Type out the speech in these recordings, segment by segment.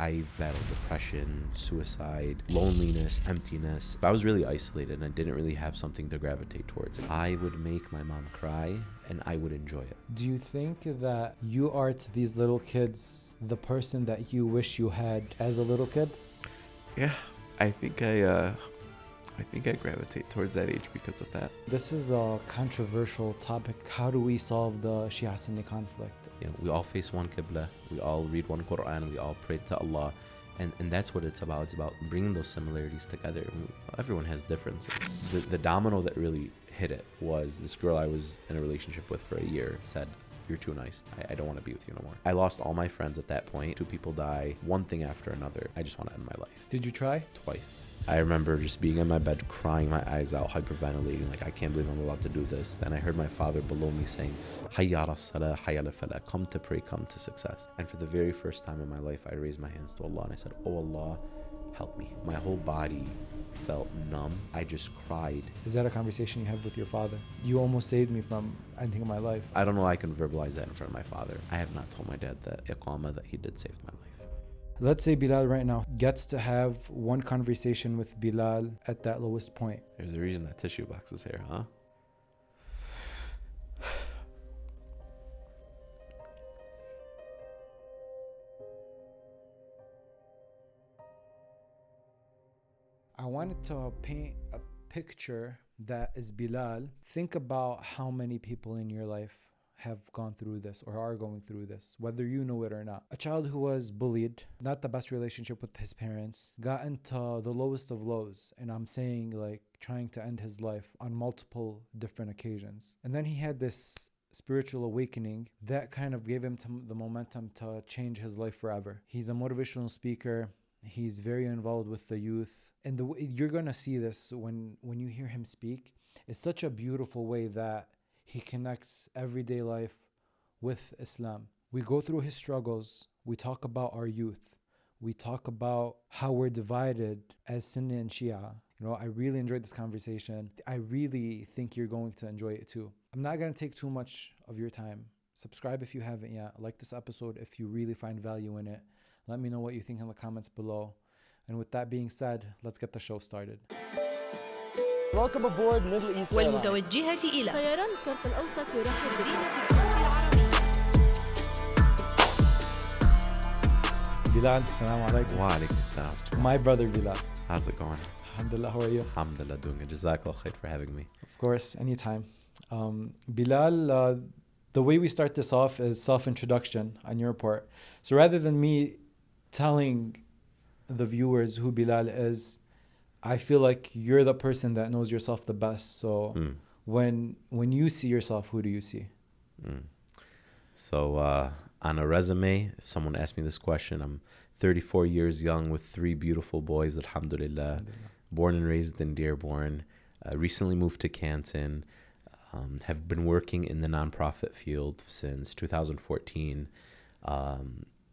I've battled depression, suicide, loneliness, emptiness. I was really isolated and I didn't really have something to gravitate towards. I would make my mom cry and I would enjoy it. Do you think that you are to these little kids the person that you wish you had as a little kid? Yeah, I think I gravitate towards that age because of that. This is a controversial topic. How do we solve the Shia Sunni conflict? You know, we all face one Qibla, we all read one Quran, we all pray to Allah, and that's what it's about. It's about bringing those similarities together. Everyone has differences. The domino that really hit it was this girl I was in a relationship with for a year said, "You're too nice. I don't want to be with you no more." I lost all my friends at that point. 2 people die, one thing after another. I just want to end my life. Did you try? Twice. I remember just being in my bed, crying my eyes out, hyperventilating, like, I can't believe I'm about to do this. Then I heard my father below me saying, "Hayya ala salah, hayya ala falah," come to pray, come to success. And for the very first time in my life, I raised my hands to Allah and I said, "Oh Allah, help me." My whole body felt numb. I just cried. Is that a conversation you have with your father? You almost saved me from ending my life. I don't know I can verbalize that in front of my father. I have not told my dad that iqamah, that he did save my life. Let's say Belal right now gets to have one conversation with Belal at that lowest point. There's a reason that tissue box is here, huh? I wanted to paint a picture that is Belal. Think about how many people in your life have gone through this or are going through this, whether you know it or not. A child who was bullied, not the best relationship with his parents, got into the lowest of lows, and I'm saying like trying to end his life on multiple different occasions. And then he had this spiritual awakening that kind of gave him the momentum to change his life forever. He's a motivational speaker. He's very involved with the youth. And you're going to see this when you hear him speak. It's such a beautiful way that he connects everyday life with Islam. We go through his struggles. We talk about our youth. We talk about how we're divided as Sunni and Shia. You know, I really enjoyed this conversation. I really think you're going to enjoy it too. I'm not going to take too much of your time. Subscribe if you haven't yet. Like this episode if you really find value in it. Let me know what you think in the comments below. And with that being said, let's get the show started. Welcome aboard Middle East Airlines. والمتوجهة إلى طيران الشرق الأوسط يرحب بمدينة القدس العربية. Belal, assalamu alaikum. Wa alaikum assalam. My brother Belal. How's it going? Alhamdulillah, how are you? Alhamdulillah, doing it. Jazakallah khair for having me. Of course, anytime. Belal, the way we start this off is self-introduction on your part. So rather than me telling the viewers who Belal is, I feel like you're the person that knows yourself the best. So when you see yourself, who do you see? So on a resume, if someone asked me this question, I'm 34 years young with 3 beautiful boys, alhamdulillah. Born and raised in Dearborn, recently moved to Canton, have been working in the nonprofit field since 2014,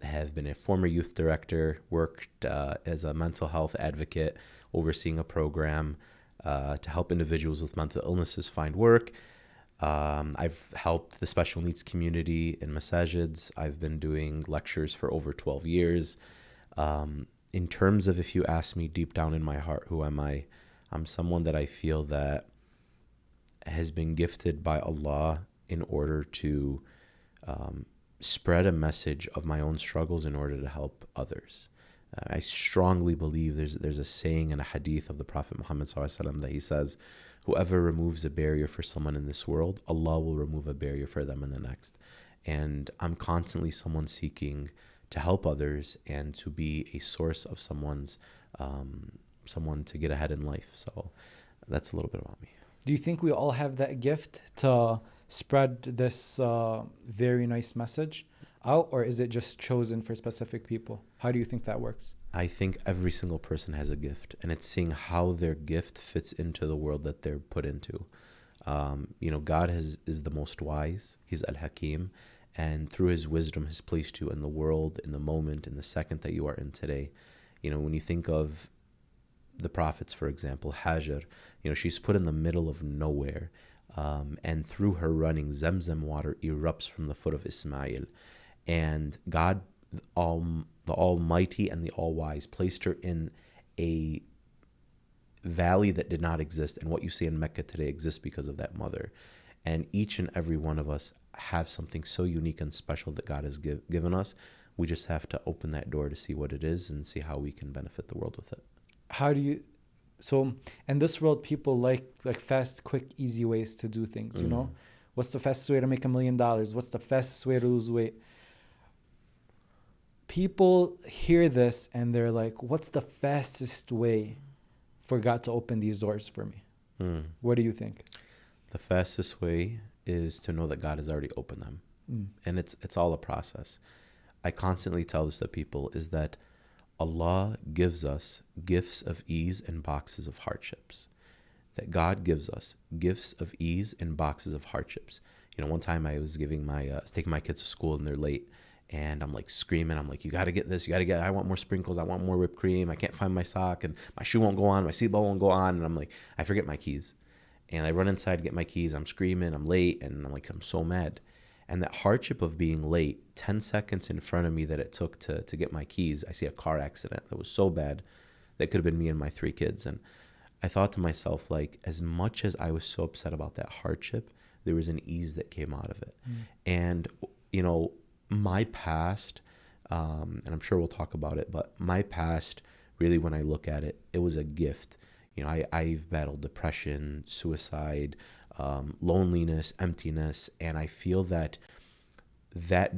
have been a former youth director, worked as a mental health advocate, overseeing a program to help individuals with mental illnesses find work. I've helped the special needs community in masajids. I've been doing lectures for over 12 years. In terms of if you ask me deep down in my heart, who am I? I'm someone that I feel that has been gifted by Allah in order to spread a message of my own struggles in order to help others. I strongly believe there's a saying in a hadith of the Prophet Muhammad ﷺ that he says, whoever removes a barrier for someone in this world, Allah will remove a barrier for them in the next. And I'm constantly someone seeking to help others and to be a source of someone to get ahead in life. So that's a little bit about me. Do you think we all have that gift to spread this very nice message out, or is it just chosen for specific people? How do you think that works? I think every single person has a gift, and it's seeing how their gift fits into the world that they're put into. God is the most wise. He's Al-Hakim, and through his wisdom has placed you in the world, in the moment, in the second that you are in today. When you think of the prophets, for example, Hajar, she's put in the middle of nowhere, and through her running, Zamzam water erupts from the foot of Ismail. And God, the Almighty and the All-Wise placed her in a valley that did not exist, and what you see in Mecca today exists because of that mother. And each and every one of us have something so unique and special that God has given us. We just have to open that door to see what it is and see how we can benefit the world with it. How do you, so in this world, people like fast, quick, easy ways to do things, you know? What's the fastest way to make $1 million? What's the fastest way to lose weight? People hear this and they're like, what's the fastest way for God to open these doors for me? What do you think? The fastest way is to know that God has already opened them. And it's all a process. I constantly tell this to people, is that Allah gives us gifts of ease and boxes of hardships. That God gives us gifts of ease and boxes of hardships. You know, one time I was taking my kids to school and they're late, and I'm like screaming. I'm like, you got to get this. I want more sprinkles. I want more whipped cream. I can't find my sock, and my shoe won't go on. My seatbelt won't go on. And I'm like, I forget my keys. And I run inside to get my keys. I'm screaming. I'm late. And I'm like, I'm so mad. And that hardship of being late, 10 seconds in front of me that it took to get my keys, I see a car accident that was so bad that could have been me and my 3 kids. And I thought to myself, like, as much as I was so upset about that hardship, there was an ease that came out of it. And, you know, my past, and I'm sure we'll talk about it, but my past, really, when I look at it, it was a gift. You know, I've battled depression, suicide, loneliness, emptiness, and I feel that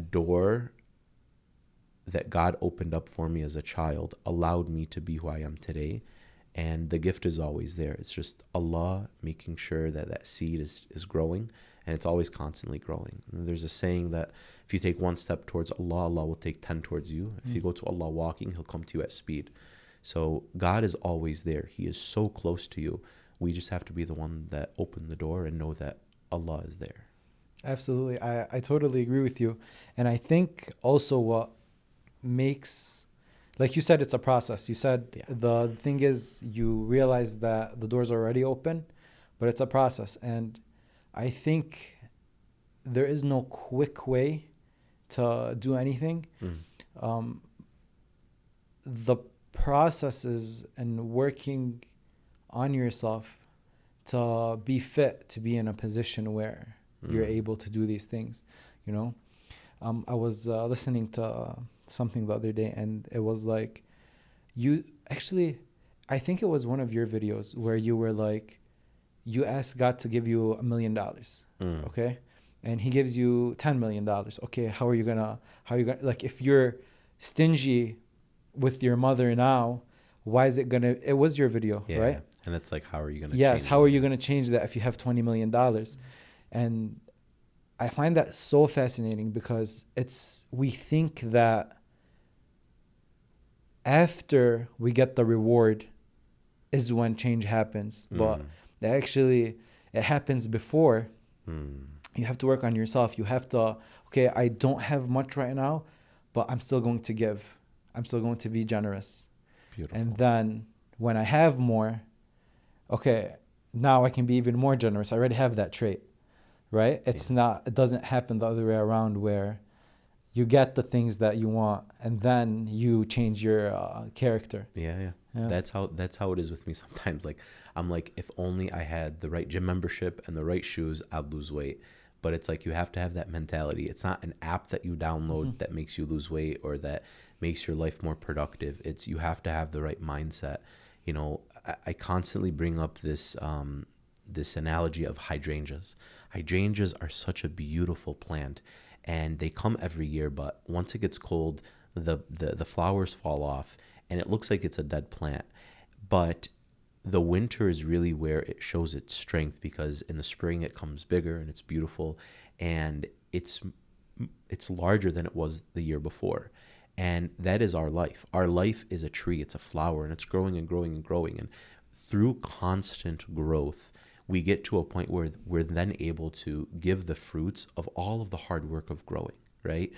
door that God opened up for me as a child allowed me to be who I am today. And the gift is always there. It's just Allah making sure that seed is growing, and it's always constantly growing. And there's a saying that if you take 1 step towards Allah, Allah will take 10 towards you. If you go to Allah walking, He'll come to you at speed. So God is always there. He is so close to you. We just have to be the one that open the door and know that Allah is there. Absolutely. I totally agree with you. And I think also what makes, like you said, it's a process. You said the thing is you realize that the door's already open, but it's a process. And I think there is no quick way to do anything. The processes and working on yourself to be fit to be in a position where you're able to do these things, you know. I was listening to something the other day, and it was like, I think it was one of your videos where you were like, you asked God to give you $1 million, okay, and He gives you $10 million. Okay, how are you gonna like, if you're stingy with your mother now, why is it gonna? It was your video, right? And it's like, how are you gonna? Yes, how are you gonna change that if you have $20 million? And I find that so fascinating, because we think that after we get the reward is when change happens, but actually it happens before. You have to work on yourself. You have to, okay, I don't have much right now, but I'm still going to give. I'm still going to be generous. Beautiful. And then when I have more, okay, now I can be even more generous. I already have that trait, right? It doesn't happen the other way around, where you get the things that you want and then you change your character. Yeah. That's how it is with me sometimes. Like, I'm like, if only I had the right gym membership and the right shoes, I'd lose weight. But it's like, you have to have that mentality. It's not an app that you download that makes you lose weight or that makes your life more productive. It's, you have to have the right mindset. You know, I constantly bring up this analogy of hydrangeas. Hydrangeas are such a beautiful plant, and they come every year, but once it gets cold, the flowers fall off and it looks like it's a dead plant. But the winter is really where it shows its strength, because in the spring it comes bigger and it's beautiful, and it's larger than it was the year before. And that is our life. Our life is a tree. It's a flower, and it's growing and growing and growing. And through constant growth, we get to a point where we're then able to give the fruits of all of the hard work of growing, right?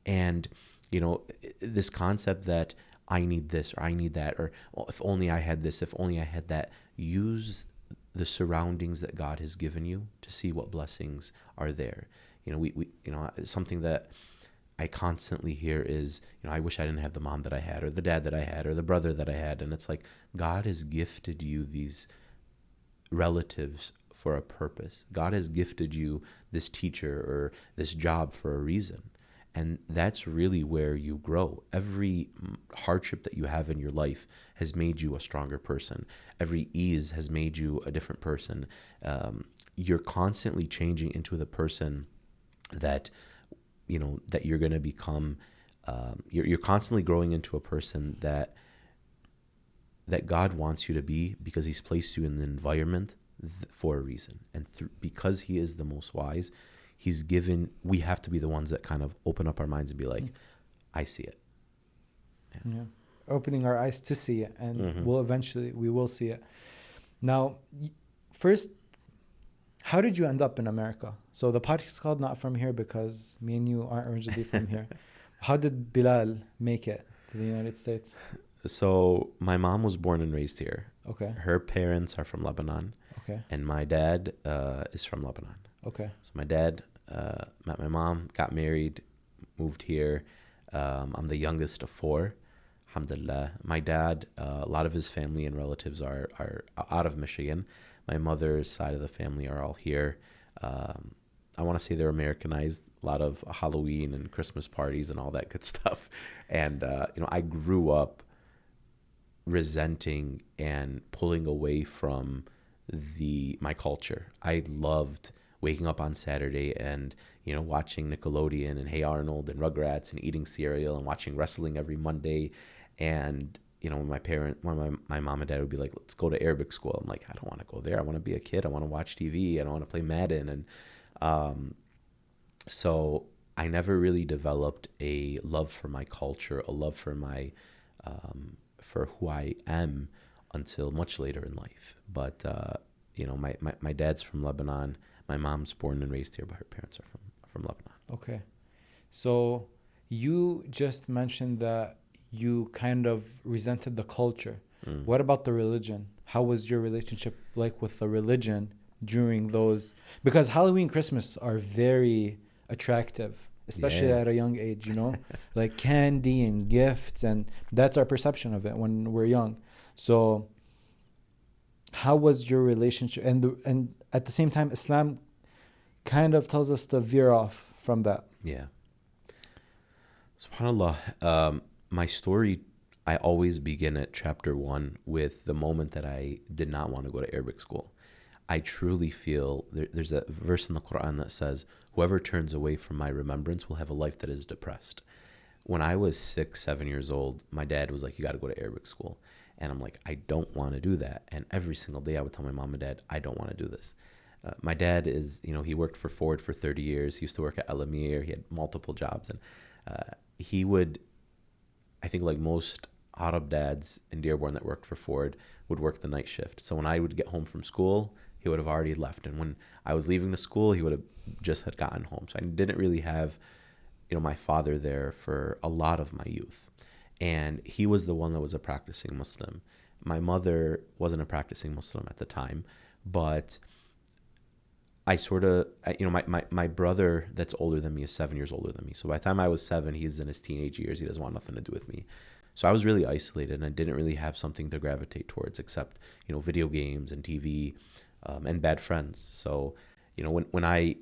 And, you know, this concept that I need this or I need that, or, well, if only I had this, if only I had that. Use the surroundings that God has given you to see what blessings are there. You know, we you know, something that I constantly hear is, I wish I didn't have the mom that I had, or the dad that I had, or the brother that I had. And it's like, God has gifted you these relatives for a purpose. God has gifted you this teacher or this job for a reason. And that's really where you grow. Every hardship that you have in your life has made you a stronger person. Every ease has made you a different person. You're constantly changing into the person that that you're going to become. You're constantly growing into a person that God wants you to be, because he's placed you in the environment for a reason. And because he is the most wise, we have to be the ones that kind of open up our minds and be like, I see it. Yeah. Opening our eyes to see it, and we will see it. Now, first, how did you end up in America? So the podcast is called Not From Here because me and you aren't originally from here. How did Belal make it to the United States? So my mom was born and raised here. Okay. Her parents are from Lebanon. Okay. And my dad is from Lebanon. Okay. So my dad met my mom, got married, moved here. I'm the youngest of four. Alhamdulillah. My dad, a lot of his family and relatives are out of Michigan. My mother's side of the family are all here. I want to say they're Americanized. A lot of Halloween and Christmas parties and all that good stuff. And, I grew up resenting and pulling away from my culture. I loved waking up on Saturday and, watching Nickelodeon and Hey Arnold and Rugrats and eating cereal and watching wrestling every Monday. And, when my mom and dad would be like, let's go to Arabic school. I'm like, I don't want to go there. I want to be a kid. I want to watch TV. I don't want to play Madden. And so I never really developed a love for my culture, a love for for who I am until much later in life. But, my dad's from Lebanon. My mom's born and raised here, but her parents are from Lebanon. Okay. So you just mentioned that you kind of resented the culture. What about the religion? How was your relationship like with the religion during those? Because Halloween, Christmas are very attractive, especially at a young age, like candy and gifts, and that's our perception of it when we're young. So how was your relationship? And at the same time, Islam kind of tells us to veer off from that. Yeah. SubhanAllah. My story, I always begin at chapter 1 with the moment that I did not want to go to Arabic school. I truly feel there's a verse in the Quran that says, whoever turns away from my remembrance will have a life that is depressed. When I was 6, 7 years old, my dad was like, you got to go to Arabic school. And I'm like, I don't want to do that. And every single day I would tell my mom and dad, I don't want to do this. My dad is, he worked for Ford for 30 years. He used to work at El Amir. He had multiple jobs. And he would, I think like most Arab dads in Dearborn that worked for Ford, would work the night shift. So when I would get home from school, he would have already left. And when I was leaving to school, he would have just had gotten home. So I didn't really have, my father there for a lot of my youth. And he was the one that was a practicing Muslim. My mother wasn't a practicing Muslim at the time, but I sort of, my brother that's older than me is 7 years older than me. So by the time I was 7, he's in his teenage years. He doesn't want nothing to do with me. So I was really isolated, and I didn't really have something to gravitate towards except, video games and TV, and bad friends. So, when my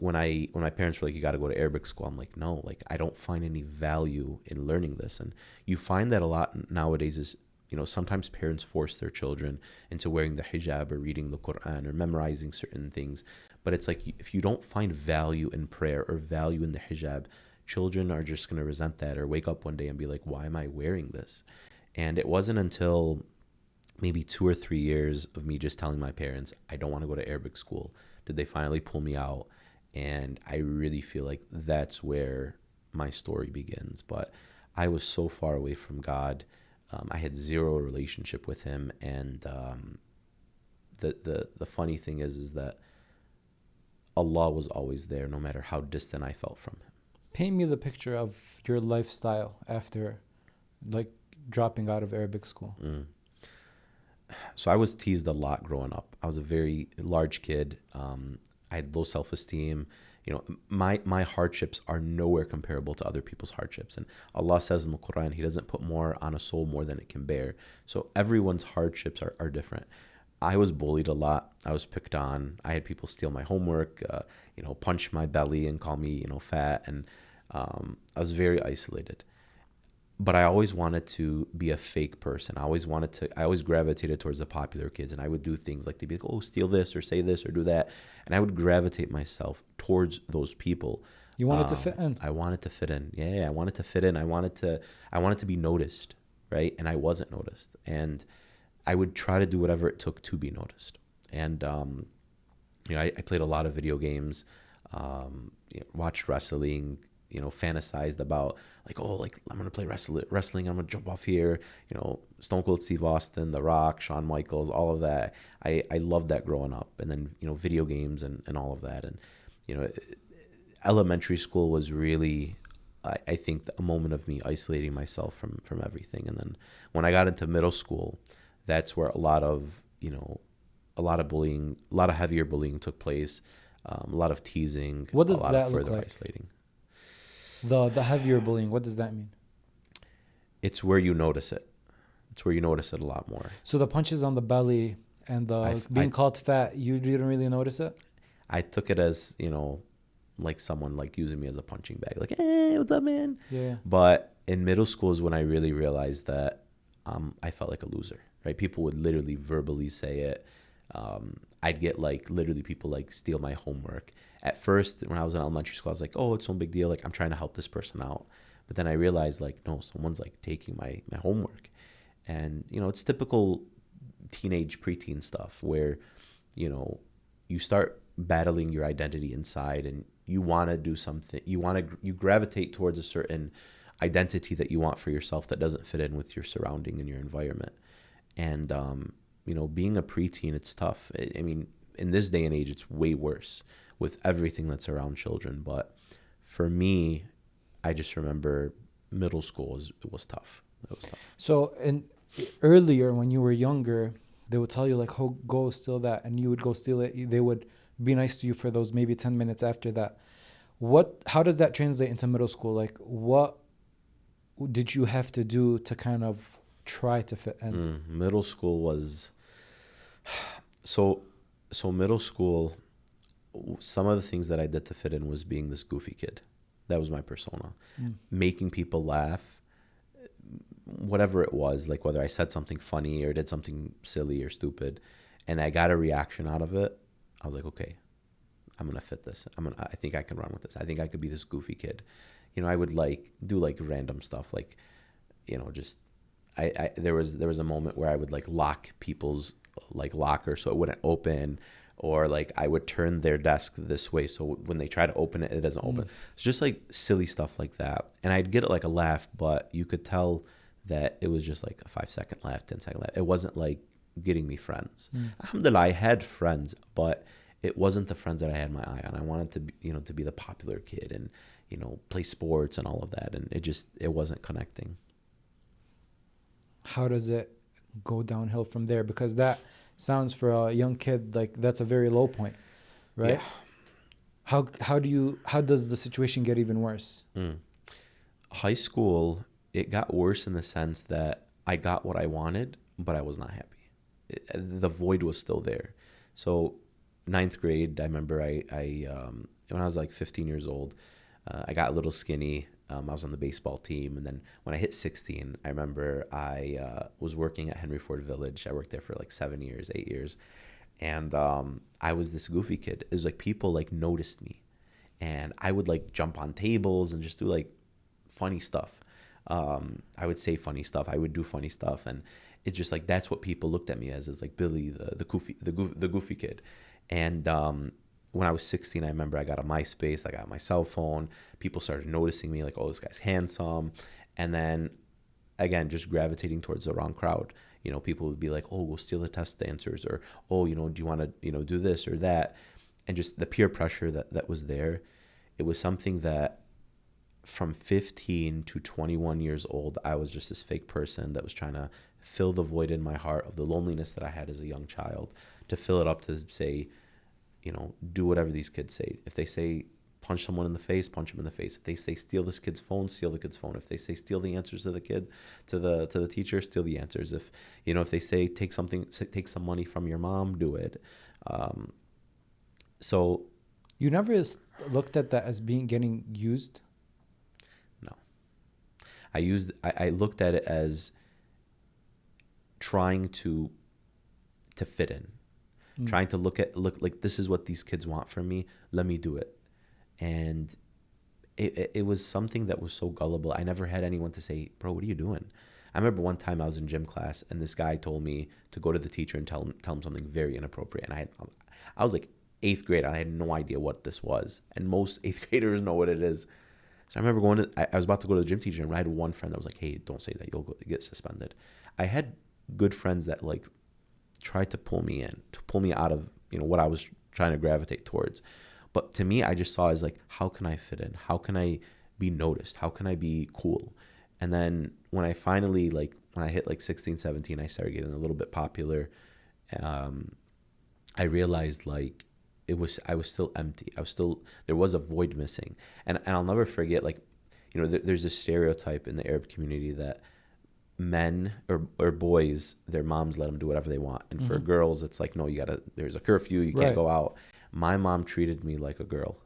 parents were like, you got to go to Arabic school, I'm like, no, like I don't find any value in learning this. And you find that a lot nowadays is, sometimes parents force their children into wearing the hijab or reading the Quran or memorizing certain things. But it's like, if you don't find value in prayer or value in the hijab, children are just going to resent that or wake up one day and be like, why am I wearing this? And it wasn't until maybe 2 or 3 years of me just telling my parents, I don't want to go to Arabic school, did they finally pull me out. And I really feel like that's where my story begins. But I was so far away from God. I had zero relationship with him. And the funny thing is that Allah was always there, no matter how distant I felt from him. Paint me the picture of your lifestyle after, like, dropping out of Arabic school. So I was teased a lot growing up. I was a very large kid. I had low self-esteem. my hardships are nowhere comparable to other people's hardships. And Allah says in the Quran, He doesn't put more on a soul more than it can bear. So everyone's hardships are different. I was bullied a lot. I was picked on. I had people steal my homework, punch my belly and call me, fat. And I was very isolated. But I always wanted to be a fake person. I always gravitated towards the popular kids. And I would do things like, they'd be like, oh, steal this or say this or do that. And I would gravitate myself towards those people. You wanted to fit in. I wanted to fit in. Yeah, I wanted to fit in. I wanted to be noticed, right? And I wasn't noticed. And I would try to do whatever it took to be noticed. And, I played a lot of video games, watched wrestling, fantasized about I'm going to play wrestling. I'm going to jump off here, Stone Cold Steve Austin, The Rock, Shawn Michaels, all of that. I loved that growing up. And then, video games and all of that. And, elementary school was really, I think, a moment of me isolating myself from everything. And then when I got into middle school, that's where a lot of bullying, a lot of heavier bullying took place, a lot of teasing, what does a lot that of look further like? Isolating. The heavier bullying, what does that mean? It's where you notice it. It's where you notice it a lot more. So the punches on the belly and being called fat, you didn't really notice it? I took it as, like someone like using me as a punching bag. Like, hey, what's up, man? Yeah. But in middle school is when I really realized that I felt like a loser, right? People would literally verbally say it. I'd get literally people steal my homework. At first, when I was in elementary school, I was like, oh, it's no big deal. I'm trying to help this person out. But then I realized no, someone's taking my homework. And, it's typical teenage preteen stuff where, you start battling your identity inside and you want to do something. You gravitate towards a certain identity that you want for yourself that doesn't fit in with your surrounding and your environment. And, being a preteen, it's tough. I mean, in this day and age, it's way worse with everything that's around children. But for me, I just remember middle school was tough. It was tough. So earlier when you were younger, they would tell you oh, go steal that, and you would go steal it. They would be nice to you for those maybe 10 minutes after that. How does that translate into middle school? What did you have to do to kind of try to fit in? Middle school was so middle school, some of the things that I did to fit in was being this goofy kid. That was my persona. Making people laugh, whatever it was, whether I said something funny or did something silly or stupid, and I got a reaction out of it. I was like, okay, I'm going to fit this. I think I can run with this. I think I could be this goofy kid. I would do random stuff. Just, there was a moment where I would lock people's locker so it wouldn't open, or I would turn their desk this way so when they try to open it, it doesn't open. It's just silly stuff like that. And I'd get it a laugh, but you could tell that it was just a 5-second laugh, 10-second laugh. It wasn't getting me friends. Alhamdulillah, I had friends, but it wasn't the friends that I had my eye on. I wanted to be, to be the popular kid and, play sports and all of that. And it wasn't connecting. How does it go downhill from there? Because that sounds for a young kid that's a very low point, right? Yeah. How does the situation get even worse? High school, it got worse in the sense that I got what I wanted, but I was not happy. The void was still there. So 9th grade, I remember I when I was 15 years old, I got a little skinny. I was on the baseball team. And then when I hit 16, I remember I was working at Henry Ford Village. I worked there for 8 years. And I was this goofy kid. It was people noticed me. And I would jump on tables and just do funny stuff. I would say funny stuff. I would do funny stuff. And it's just that's what people looked at me as Billy, the goofy kid. And when I was 16, I remember I got a MySpace, I got my cell phone. People started noticing me, oh, this guy's handsome. And then, again, just gravitating towards the wrong crowd. People would be oh, go steal the test answers, or, oh, do you want to, do this or that? And just the peer pressure that was there. It was something that from 15 to 21 years old, I was just this fake person that was trying to fill the void in my heart of the loneliness that I had as a young child, to fill it up to say, do whatever these kids say. If they say punch someone in the face, punch them in the face. If they say steal this kid's phone, steal the kid's phone. If they say steal the answers to the kid, to the teacher, steal the answers. If if they say take some money from your mom, do it. So You never looked at that as getting used? no. I looked at it as trying to fit in. Trying to look like, this is what these kids want from me, let me do it. And it was something that was so gullible. I never had anyone to say, bro, what are you doing? I remember one time I was in gym class and this guy told me to go to the teacher and tell him something very inappropriate. And I was like 8th grade. I had no idea what this was. And most 8th graders know what it is. So I remember I was about to go to the gym teacher, and I had one friend that was like, hey, don't say that, you'll get suspended. I had good friends that like tried to pull me out of what I was trying to gravitate towards. But to me, I just saw as like, how can I fit in? How can I be noticed? How can I be cool? And then when I finally, like, when I hit like 16, 17, I started getting a little bit popular. I realized like I was still empty. There was a void missing. And I'll never forget, like, there's this stereotype in the Arab community that men or boys, their moms let them do whatever they want. And for girls, it's like, no, there's a curfew. You can't go out. My mom treated me like a girl,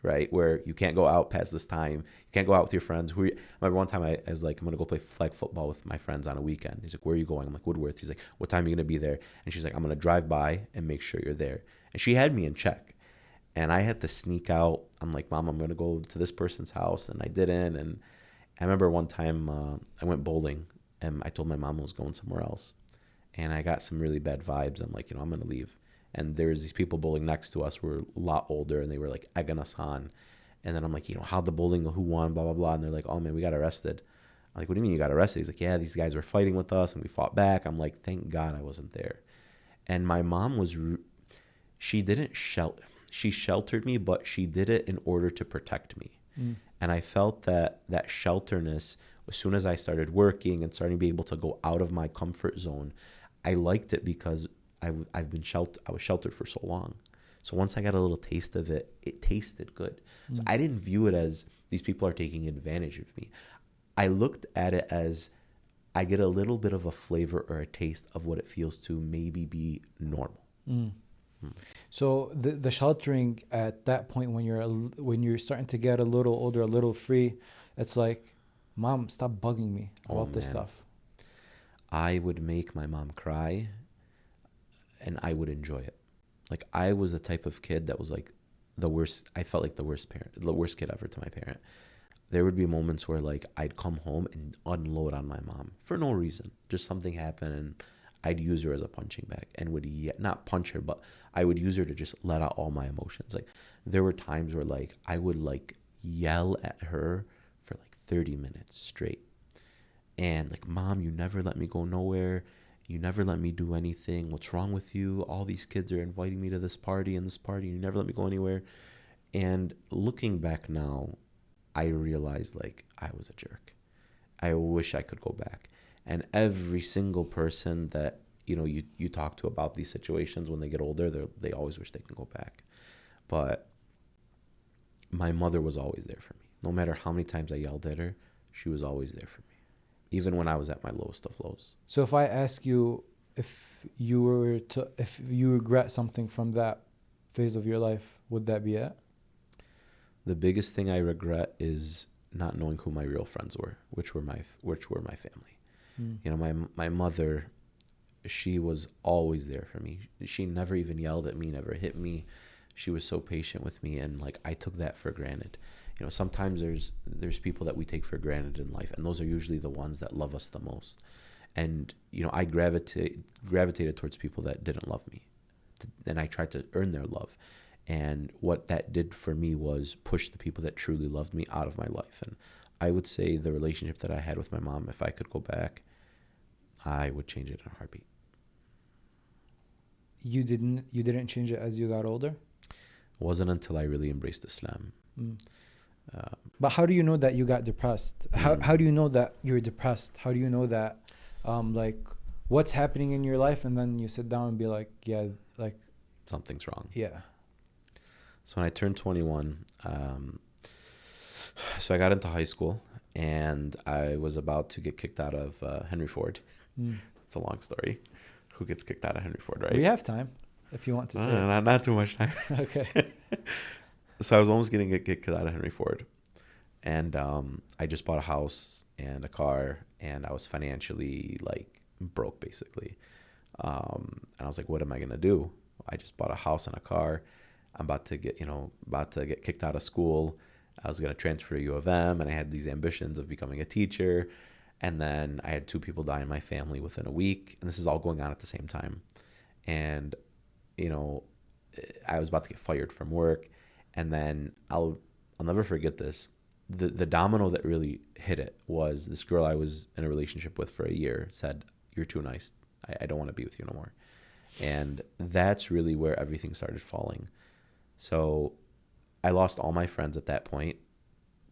right? Where you can't go out past this time. You can't go out with your friends. I remember one time I was like, I'm going to go play flag football with my friends on a weekend. He's like, where are you going? I'm like, Woodworth. He's like, what time are you going to be there? And she's like, I'm going to drive by and make sure you're there. And she had me in check. And I had to sneak out. I'm like, Mom, I'm going to go to this person's house. And I didn't. And I remember one time I went bowling. And I told my mom I was going somewhere else. And I got some really bad vibes. I'm like, I'm going to leave. And there's these people bowling next to us who were a lot older, and they were like egging us on. And then I'm like, how'd the bowling, who won, blah, blah, blah. And they're like, oh man, we got arrested. I'm like, what do you mean you got arrested? He's like, yeah, these guys were fighting with us and we fought back. I'm like, thank God I wasn't there. And my mom she sheltered me, but she did it in order to protect me. And I felt that shelterness, as soon as I started working and starting to be able to go out of my comfort zone, I liked it because I was sheltered for so long. So once I got a little taste of it, it tasted good. So I didn't view it as these people are taking advantage of me. I looked at it as I get a little bit of a flavor or a taste of what it feels to maybe be normal. So the sheltering at that point, when you're starting to get a little older, a little free, it's like, Mom, stop bugging me about this stuff. I would make my mom cry. And I would enjoy it. Like, I was the type of kid that was like the worst. I felt like the worst kid ever to my parent. There would be moments where like I'd come home and unload on my mom for no reason. Just something happened, and I'd use her as a punching bag and would not punch her, but I would use her to just let out all my emotions. Like, there were times where like I would like yell at her for like 30 minutes straight. And like, Mom, you never let me go nowhere. You never let me do anything. What's wrong with you? All these kids are inviting me to this party and this party. You never let me go anywhere. And looking back now, I realized like I was a jerk. I wish I could go back. And every single person that, you talk to about these situations, when they get older, they always wish they can go back. But my mother was always there for me. No matter how many times I yelled at her, she was always there for me. Even when I was at my lowest of lows. So if I ask you if you regret something from that phase of your life, would that be it? The biggest thing I regret is not knowing who my real friends were, which were my family. My mother, she was always there for me. She never even yelled at me, never hit me. She was so patient with me, and like I took that for granted. Sometimes there's people that we take for granted in life, and those are usually the ones that love us the most. And I gravitated towards people that didn't love me, and I tried to earn their love. And what that did for me was push the people that truly loved me out of my life. And I would say the relationship that I had with my mom, if I could go back, I would change it in a heartbeat. You didn't change it as you got older? It wasn't until I really embraced Islam. But how do you know that you got depressed? How do you know that you're depressed? How do you know that like what's happening in your life, and then you sit down and be like, yeah, like something's wrong? Yeah. So when I turned 21, so I got into high school, and I was about to get kicked out of Henry Ford. It's a long story. Who gets kicked out of Henry Ford, right? We have time if you want to say it. Not too much time. Okay. So I was almost getting kicked out of Henry Ford. And I just bought a house and a car, and I was financially like broke basically. And I was like, what am I gonna do? I just bought a house and a car. I'm about to get kicked out of school. I was gonna transfer to U of M, and I had these ambitions of becoming a teacher. And then I had 2 people die in my family within a week, and this is all going on at the same time. And I was about to get fired from work, and then I'll never forget this. The domino that really hit it was this girl I was in a relationship with for a year said, "You're too nice. I don't want to be with you no more." And that's really where everything started falling. So I lost all my friends at that point.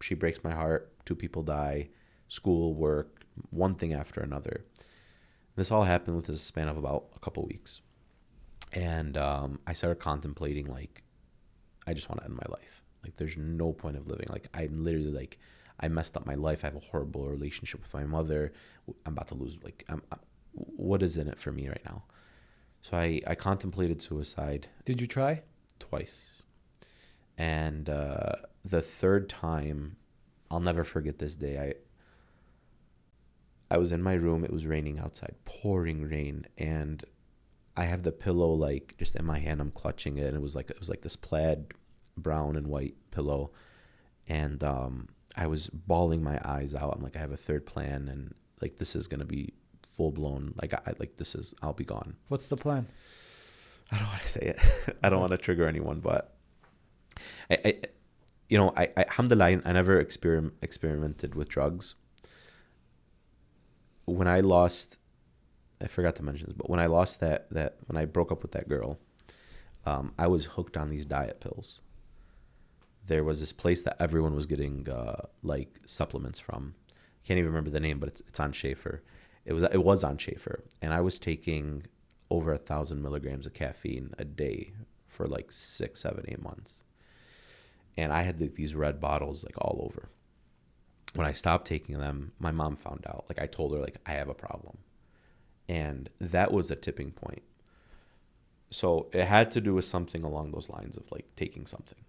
She breaks my heart. 2 people die. School, work, one thing after another. This all happened within a span of about a couple weeks. And I started contemplating, like, I just want to end my life. Like, there's no point of living. Like, I'm literally like, I messed up my life. I have a horrible relationship with my mother. I'm about to lose. Like, what is in it for me right now? So I contemplated suicide. Did you try? Twice. And the 3rd time, I'll never forget this day. I was in my room. It was raining outside, pouring rain, and I have the pillow like just in my hand. I'm clutching it, and it was like this plaid brown and white pillow, and I was bawling my eyes out. I'm like, I have a 3rd plan, and like this is gonna be full blown. Like I'll be gone. What's the plan? I don't want to say it. I don't want to trigger anyone, but I alhamdulillah, I never experimented with drugs. When I forgot to mention this, but when I lost when I broke up with that girl, I was hooked on these diet pills. There was this place that everyone was getting like supplements from. I can't even remember the name, but it's on Schaefer. It was on Schaefer, and I was taking over 1,000 milligrams of caffeine a day for like 6, 7, 8 months. And I had these red bottles like all over. When I stopped taking them, my mom found out. Like, I told her, like, I have a problem. And that was a tipping point. So it had to do with something along those lines of like taking something.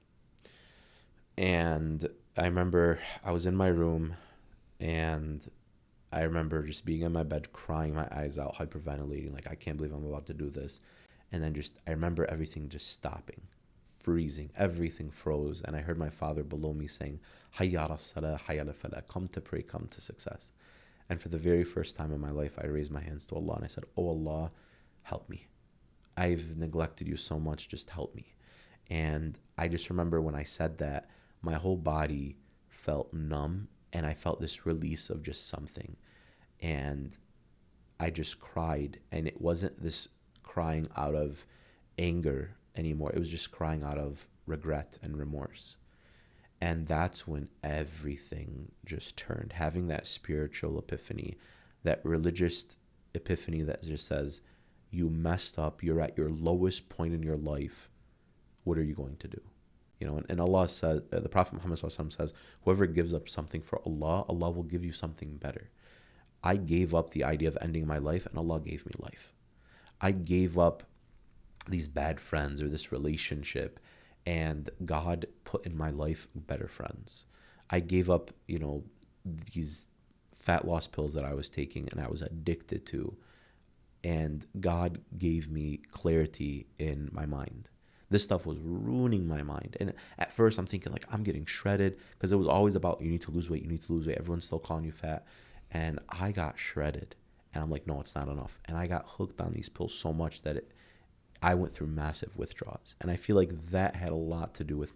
And I remember I was in my room, and I remember just being in my bed, crying my eyes out, hyperventilating, like, I can't believe I'm about to do this. And then I remember everything just stopping, freezing. Everything froze. And I heard my father below me saying, Hayya ala salah, hayya ala falah, come to pray, come to success. And for the very first time in my life, I raised my hands to Allah, and I said, oh Allah, help me. I've neglected you so much, just help me. And I just remember when I said that, my whole body felt numb, and I felt this release of just something. And I just cried, and it wasn't this crying out of anger anymore. It was just crying out of regret and remorse. And that's when everything just turned. Having that spiritual epiphany, that religious epiphany that just says, you messed up, you're at your lowest point in your life, what are you going to do? And Allah says, the Prophet Muhammad says, whoever gives up something for Allah, Allah will give you something better. I gave up the idea of ending my life, and Allah gave me life. I gave up these bad friends or this relationship, and God put in my life better friends. I gave up, these fat loss pills that I was taking and I was addicted to, and God gave me clarity in my mind. This stuff was ruining my mind. And at first I'm thinking like, I'm getting shredded, because it was always about, you need to lose weight, you need to lose weight. Everyone's still calling you fat. And I got shredded, and I'm like, no, it's not enough. And I got hooked on these pills so much that I went through massive withdrawals. And I feel like that had a lot to do with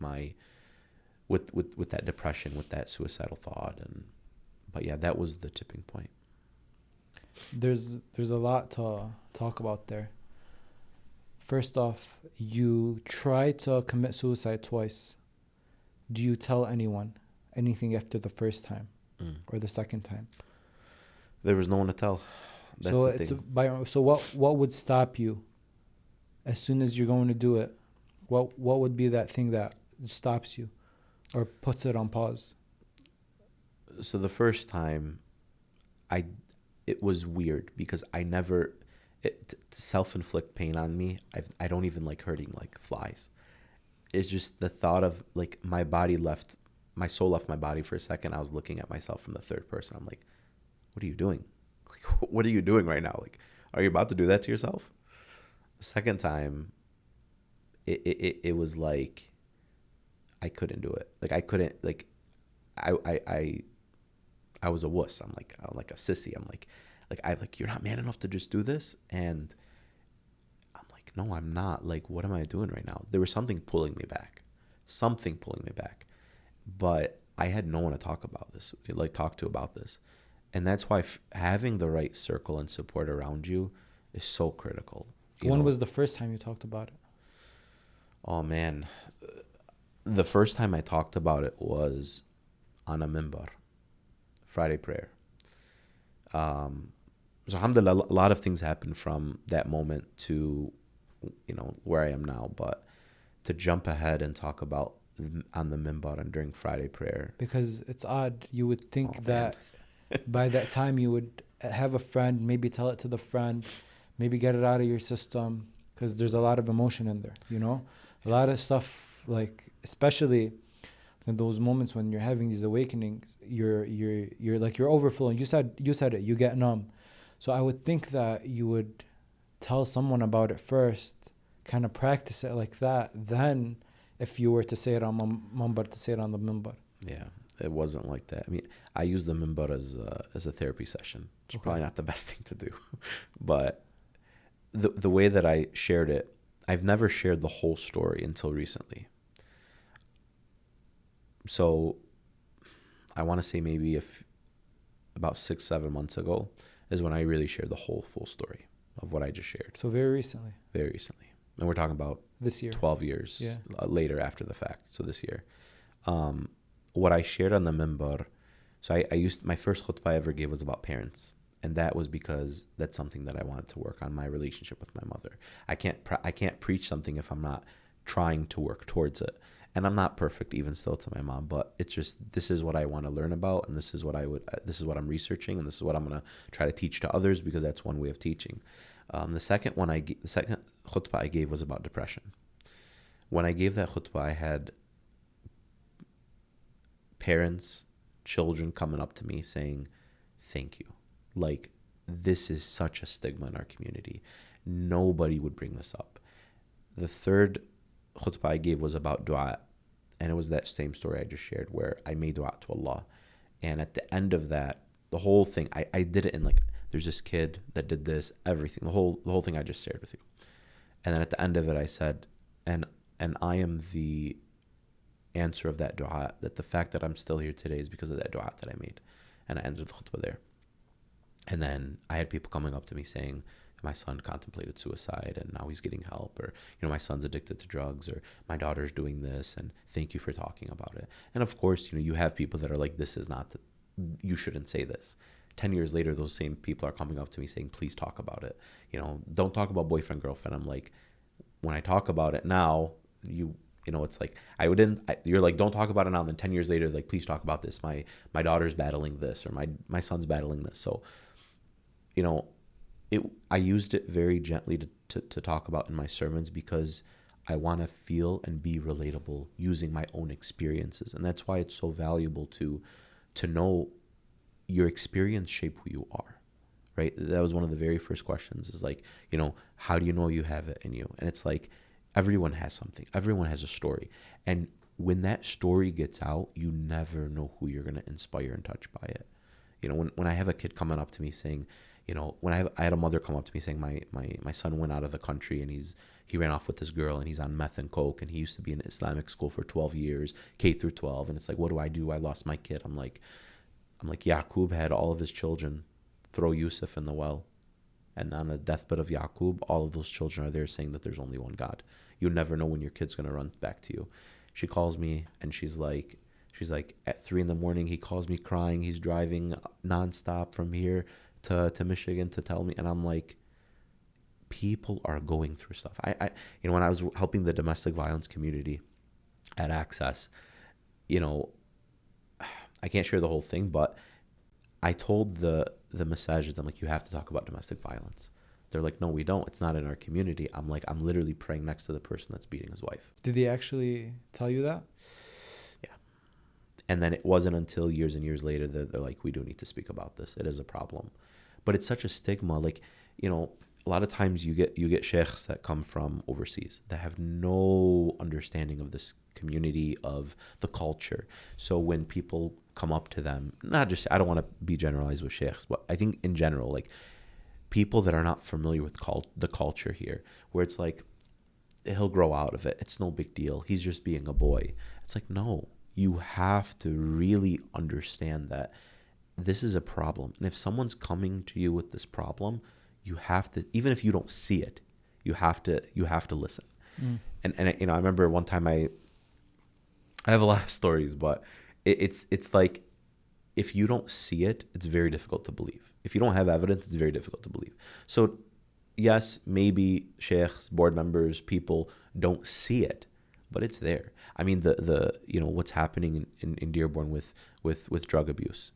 with that depression, with that suicidal thought. But yeah, that was the tipping point. There's a lot to talk about there. First off, you tried to commit suicide twice. Do you tell anyone anything after the first time or the second time? There was no one to tell. That's so what would stop you as soon as you're going to do it? What would be that thing that stops you or puts it on pause? So the first time, it was weird because I never to self-inflict pain on me. I don't even like hurting like flies. It's just the thought of like my soul left my body for a second. I was looking at myself from the third person. I'm like, what are you doing? Like, what are you doing right now? Like, are you about to do that to yourself? The second time, it was like I couldn't do it. Like I couldn't like I was a wuss. I'm like a sissy. I'm like you're not man enough to just do this. And I'm like, no, I'm not. Like, what am I doing right now? There was something pulling me back, but I had no one to talk to about this. And that's why having the right circle and support around you is so critical. When was the first time you talked about it? Oh man, the first time I talked about it was on a minbar, Friday prayer. So alhamdulillah, a lot of things happened from that moment to, where I am now. But to jump ahead and talk about on the minbar and during Friday prayer. Because it's odd. You would think that by that time you would have a friend, maybe tell it to the friend, maybe get it out of your system, because there's a lot of emotion in there, a lot of stuff, like especially in those moments when you're having these awakenings, you're overflowing. You said it, you get numb. So I would think that you would tell someone about it first, kind of practice it like that. Then if you were to say it on minbar, to say it on the minbar. Yeah, it wasn't like that. I mean, I use the minbar as a therapy session. It's probably not the best thing to do. But the way that I shared it, I've never shared the whole story until recently. So I want to say maybe about 6-7 months ago is when I really shared the whole full story of what I just shared. So very recently. Very recently. And we're talking about this year, 12 years later after the fact. So this year. What I shared on the minbar, so I used, my first khutbah I ever gave was about parents. And that was because that's something that I wanted to work on, my relationship with my mother. I can't preach something if I'm not trying to work towards it. And I'm not perfect even still to my mom, but it's just, this is what I want to learn about, and this is what this is what I'm researching, and this is what I'm going to try to teach to others, because that's one way of teaching. The second khutbah I gave was about depression. When I gave that khutbah, I had parents, children coming up to me saying, thank you. Like, this is such a stigma in our community. Nobody would bring this up. The third khutbah I gave was about dua. And it was that same story I just shared where I made dua to Allah. And at the end of that, the whole thing, I did it in like, there's this kid that did this, everything, the whole thing I just shared with you. And then at the end of it, I said, and I am the answer of that dua, that the fact that I'm still here today is because of that dua that I made. And I ended the khutbah there. And then I had people coming up to me saying, my son contemplated suicide and now he's getting help, or, my son's addicted to drugs, or my daughter's doing this, and thank you for talking about it. And of course, you have people that are like, this is not, you shouldn't say this. 10 years later, those same people are coming up to me saying, please talk about it. Don't talk about boyfriend, girlfriend. I'm like, when I talk about it now, it's like, you're like, don't talk about it now. And then 10 years later, like, please talk about this. My daughter's battling this, or my son's battling this. So, I used it very gently to talk about in my sermons, because I want to feel and be relatable using my own experiences. And that's why it's so valuable to know your experience shape who you are, right? That was one of the very first questions, is like, how do you know you have it in you? And it's like, everyone has something. Everyone has a story. And when that story gets out, you never know who you're going to inspire and touch by it. When I have a kid coming up to me saying, when I had a mother come up to me saying my son went out of the country and he ran off with this girl and he's on meth and coke, and he used to be in Islamic school for 12 years, K through 12. And it's like, what do? I lost my kid. I'm like, Yaqub had all of his children throw Yusuf in the well. And on the deathbed of Yaqub, all of those children are there saying that there's only one God. You never know when your kid's going to run back to you. She calls me and she's like, at 3 a.m, he calls me crying. He's driving nonstop from here to Michigan to tell me. And I'm like, people are going through stuff. When I was helping the domestic violence community at Access, I can't share the whole thing, but I told the massages, I'm like, you have to talk about domestic violence. They're like, no, we don't. It's not in our community. I'm like, I'm literally praying next to the person that's beating his wife. Did they actually tell you that? Yeah. And then it wasn't until years and years later that they're like, we do need to speak about this. It is a problem. But it's such a stigma. Like, a lot of times you get sheikhs that come from overseas that have no understanding of this community, of the culture. So when people come up to them, not just, I don't want to be generalized with sheikhs, but I think in general, like, people that are not familiar with the culture here, where it's like, he'll grow out of it. It's no big deal. He's just being a boy. It's like, no, you have to really understand that this is a problem. And if someone's coming to you with this problem, you have to, even if you don't see it, you have to listen. And I remember one time I have a lot of stories, but it's like, if you don't see it, it's very difficult to believe. If you don't have evidence, it's very difficult to believe. So yes, maybe sheikhs, board members, people don't see it, but it's there. I mean, the what's happening in Dearborn with drug abuse,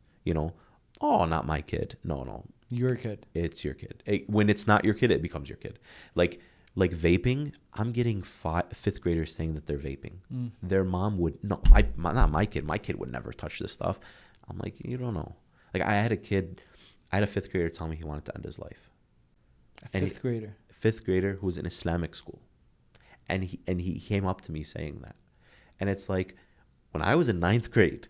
oh, not my kid. No. Your kid. It's your kid. When it's not your kid, it becomes your kid. Like vaping, I'm getting fifth graders saying that they're vaping. Their mom would, no, not my kid. My kid would never touch this stuff. I'm like, you don't know. Like, I had a fifth grader tell me he wanted to end his life. Fifth grader who was in Islamic school. And he came up to me saying that. And it's like, when I was in ninth grade,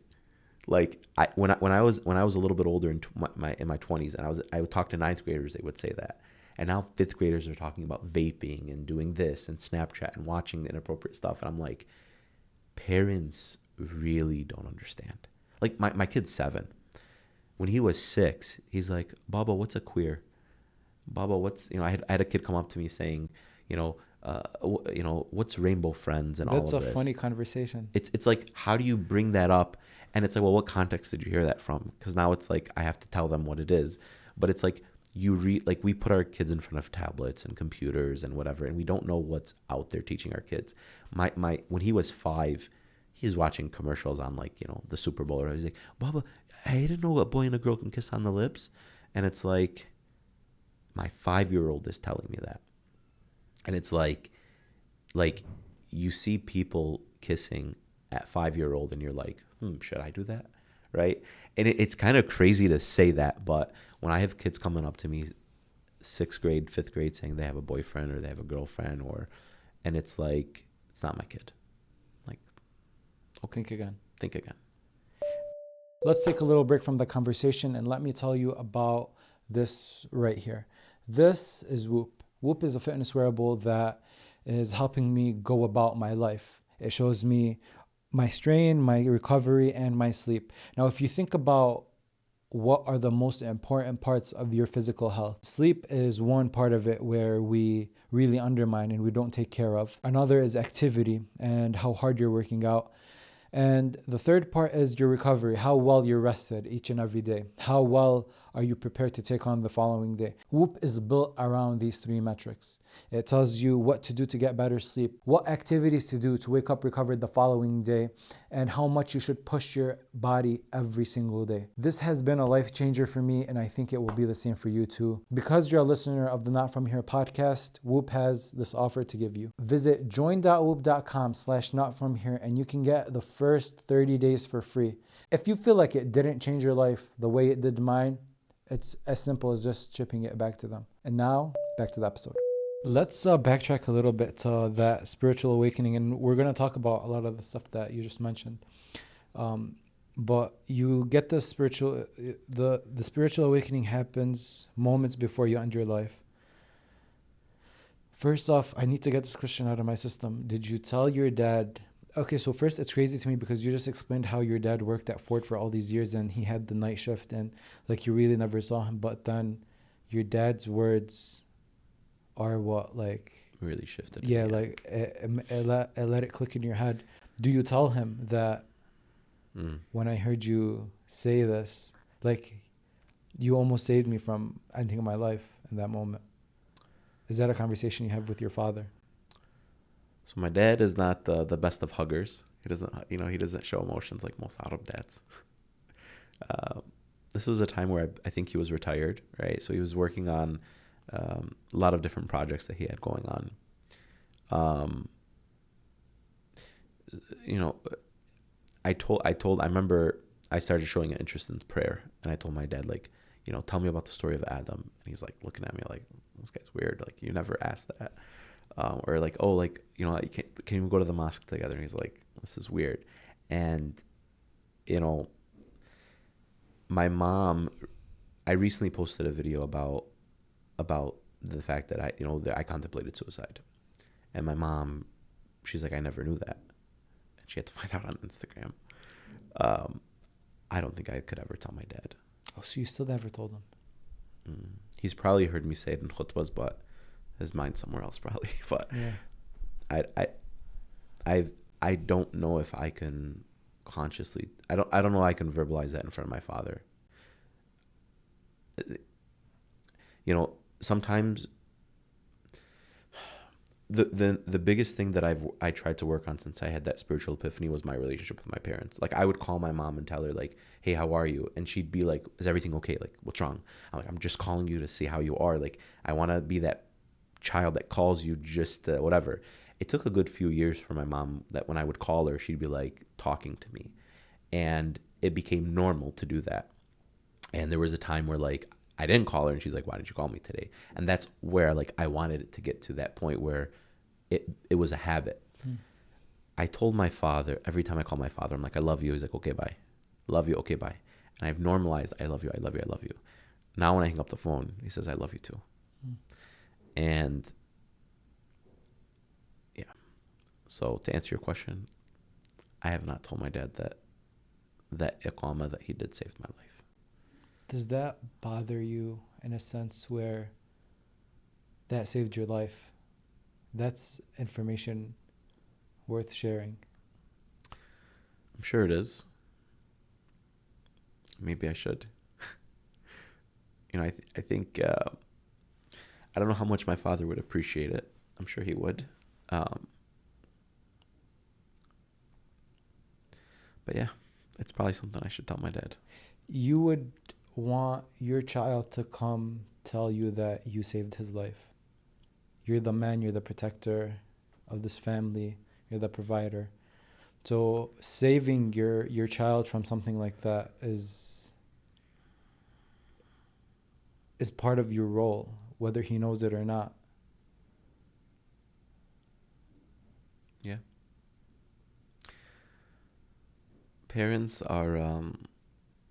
like when I was a little bit older in my 20s, and I would talk to ninth graders, they would say that. And now fifth graders are talking about vaping and doing this and Snapchat and watching inappropriate stuff. And I'm like, parents really don't understand. Like, my kid's 7. When he was 6, he's like, Baba, what's a queer? Baba, what's, I had a kid come up to me saying, what's rainbow friends and all of this. That's a funny conversation. It's like, how do you bring that up? And it's like, well, what context did you hear that from? Because now it's like, I have to tell them what it is. But it's like, we put our kids in front of tablets and computers and whatever, and we don't know what's out there teaching our kids. When he was 5, he's watching commercials on, like, the Super Bowl, or he's like, Baba, I didn't know a boy and a girl can kiss on the lips. And it's like, my 5-year-old is telling me that. And it's like you see people kissing at 5-year-old and you're like, should I do that? Right? And it's kind of crazy to say that, but when I have kids coming up to me 6th grade, 5th grade, saying they have a boyfriend or they have a girlfriend, and it's like, it's not my kid. Like, okay, think again. Let's take a little break from the conversation and let me tell you about this right here. This is Whoop. Whoop is a fitness wearable that is helping me go about my life. It shows me my strain, my recovery, and my sleep. Now, if you think about what are the most important parts of your physical health, sleep is one part of it where we really undermine and we don't take care of. Another is activity and how hard you're working out. And the third part is your recovery, how well you're rested each and every day. How well are you prepared to take on the following day? Whoop is built around these 3 metrics. It tells you what to do to get better sleep, what activities to do to wake up recovered the following day, and how much you should push your body every single day. This has been a life changer for me, and I think it will be the same for you too. Because you're a listener of the Not From Here podcast, Whoop has this offer to give you. Visit join.whoop.com/notfromhere and you can get the first 30 days for free. If you feel like it didn't change your life the way it did mine, it's as simple as just shipping it back to them. And now, back to the episode. Let's backtrack a little bit to that spiritual awakening, and we're going to talk about a lot of the stuff that you just mentioned. But you get the spiritual awakening happens moments before you end your life. First off, I need to get this question out of my system. Did you tell your dad? Okay, so first, it's crazy to me because you just explained how your dad worked at Ford for all these years and he had the night shift and like you really never saw him. But then your dad's words are what, like, really shifted. Yeah, like it let it click in your head. Do you tell him that when I heard you say this, like, you almost saved me from ending my life in that moment? Is that a conversation you have with your father? So my dad is not the best of huggers. He doesn't show emotions like most Arab dads. This was a time where I think he was retired, right? So he was working on a lot of different projects that he had going on. I remember I started showing an interest in prayer, and I told my dad, like, tell me about the story of Adam. And he's like looking at me like, this guy's weird. Like, you never asked that. Or like, oh, like, can we go to the mosque together? And he's like, this is weird. And, my mom, I recently posted a video about the fact that I contemplated suicide. And my mom, she's like, I never knew that. And she had to find out on Instagram. I don't think I could ever tell my dad. Oh, so you still never told him? He's probably heard me say it in khutbahs, but his mind's somewhere else probably. But yeah. I don't know if I can consciously. I don't know. I can verbalize that in front of my father. Sometimes the biggest thing that I tried to work on since I had that spiritual epiphany was my relationship with my parents. Like, I would call my mom and tell her, like, hey, how are you? And she'd be like, is everything okay? Like, what's wrong? I'm like, I'm just calling you to see how you are. Like, I want to be that child that calls you just whatever. It took a good few years for my mom that when I would call her, she'd be like talking to me, and it became normal to do that. And there was a time where, like, I didn't call her, and she's like, why didn't you call me today? And that's where, like, I wanted it to get to that point where it was a habit. I told my father, every time I call my father, I'm like, I love you. He's like, okay, bye. Love you, okay, bye. And I've normalized, I love you, I love you, I love you. Now when I hang up the phone, he says, I love you too. And yeah. So to answer your question, I have not told my dad that iqamah that he did saved my life. Does that bother you in a sense where that saved your life? That's information worth sharing. I'm sure it is. Maybe I should. I think I don't know how much my father would appreciate it. I'm sure he would. But yeah, it's probably something I should tell my dad. You would want your child to come tell you that you saved his life. You're the man, you're the protector of this family, you're the provider. So saving your child from something like that is part of your role, whether he knows it or not. Yeah. Parents are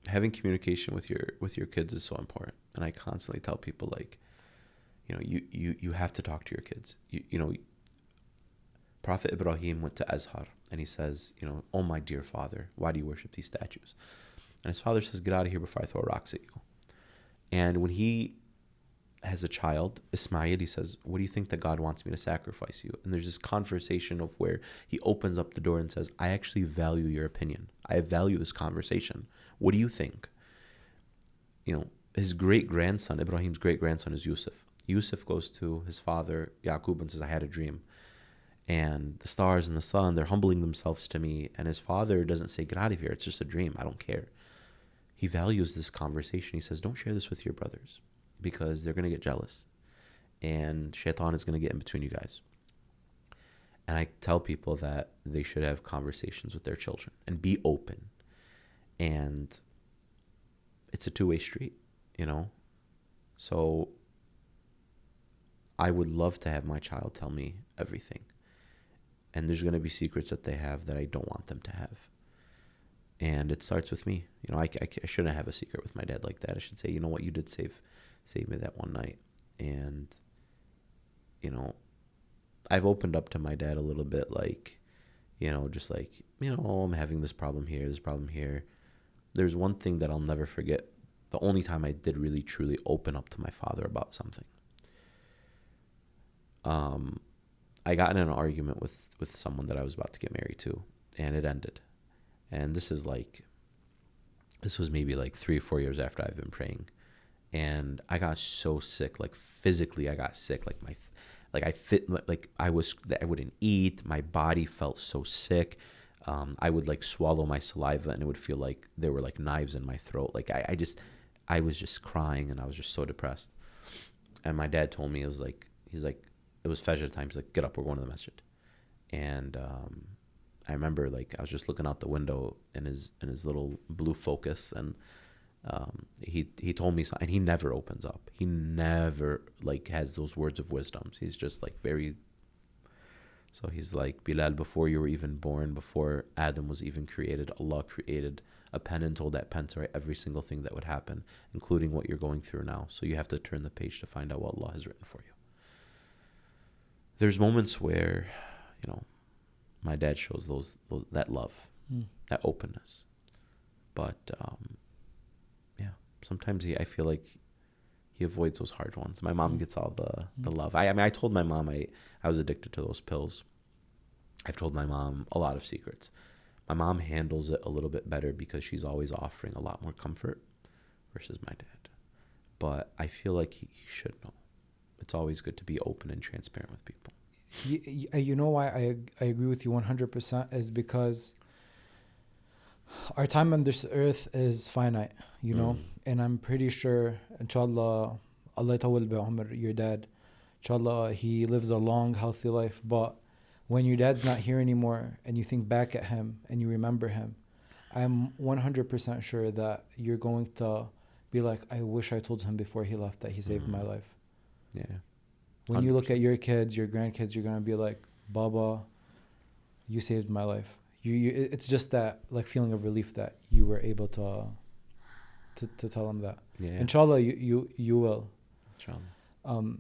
having communication with your kids is so important, and I constantly tell people, like, you have to talk to your kids. Prophet Ibrahim went to Azhar, and he says, oh my dear father, why do you worship these statues? And his father says, get out of here before I throw rocks at you. And when he has a child, Ismail, he says, what do you think that God wants me to sacrifice you? And there's this conversation of where he opens up the door and says, I actually value your opinion. I value this conversation. What do you think? His great-grandson, Ibrahim's great-grandson, is Yusuf. Yusuf goes to his father, Yaqub, and says, I had a dream. And the stars and the sun, they're humbling themselves to me. And his father doesn't say, get out of here. It's just a dream. I don't care. He values this conversation. He says, don't share this with your brothers because they're going to get jealous. And shaitan is going to get in between you guys. And I tell people that they should have conversations with their children and be open. And it's a two-way street, So I would love to have my child tell me everything. And there's going to be secrets that they have that I don't want them to have. And it starts with me. I shouldn't have a secret with my dad like that. I should say, you know what, you did save me that one night. And, I've opened up to my dad a little bit, like, just like, I'm having this problem here. There's one thing that I'll never forget. The only time I did really, truly open up to my father about something. I got in an argument with someone that I was about to get married to, and it ended. And this was maybe like 3 or 4 years after I've been praying. and I got so sick, like physically I got sick, like I wouldn't eat, my body felt so sick. I would like swallow my saliva and it would feel like there were like knives in my throat. Like I was just crying and I was just so depressed. And my dad told me, he's like, it was Fajr time. He's like, get up, we're going to the masjid. And I remember like I was just looking out the window in his little blue Focus, and he told me something, and he never opens up. He never like has those words of wisdom. He's just like very. So he's like, Bilal, before you were even born, before Adam was even created, Allah created a pen and told that pen to write every single thing that would happen, including what you're going through now. So you have to turn the page to find out what Allah has written for you. There's moments where, you know, my dad shows that love, that openness. But yeah, sometimes I feel like he avoids those hard ones. My mom gets all the love. I mean, I told my mom I was addicted to those pills. I've told my mom a lot of secrets. My mom handles it a little bit better because she's always offering a lot more comfort versus my dad. But I feel like he should know. It's always good to be open and transparent with people. You know why I agree with you 100% is because our time on this earth is finite, you know, and I'm pretty sure, inshallah, Allah yatawwal bi'umr, your dad, inshallah, he lives a long, healthy life. But when your dad's not here anymore and you think back at him and you remember him, I'm 100% sure that you're going to be like, I wish I told him before he left that he saved my life. Yeah. When you look at your kids, your grandkids, you're going to be like, Baba, you saved my life. It's just that like feeling of relief that you were able to tell them that. Yeah. Inshallah, you will. Inshallah.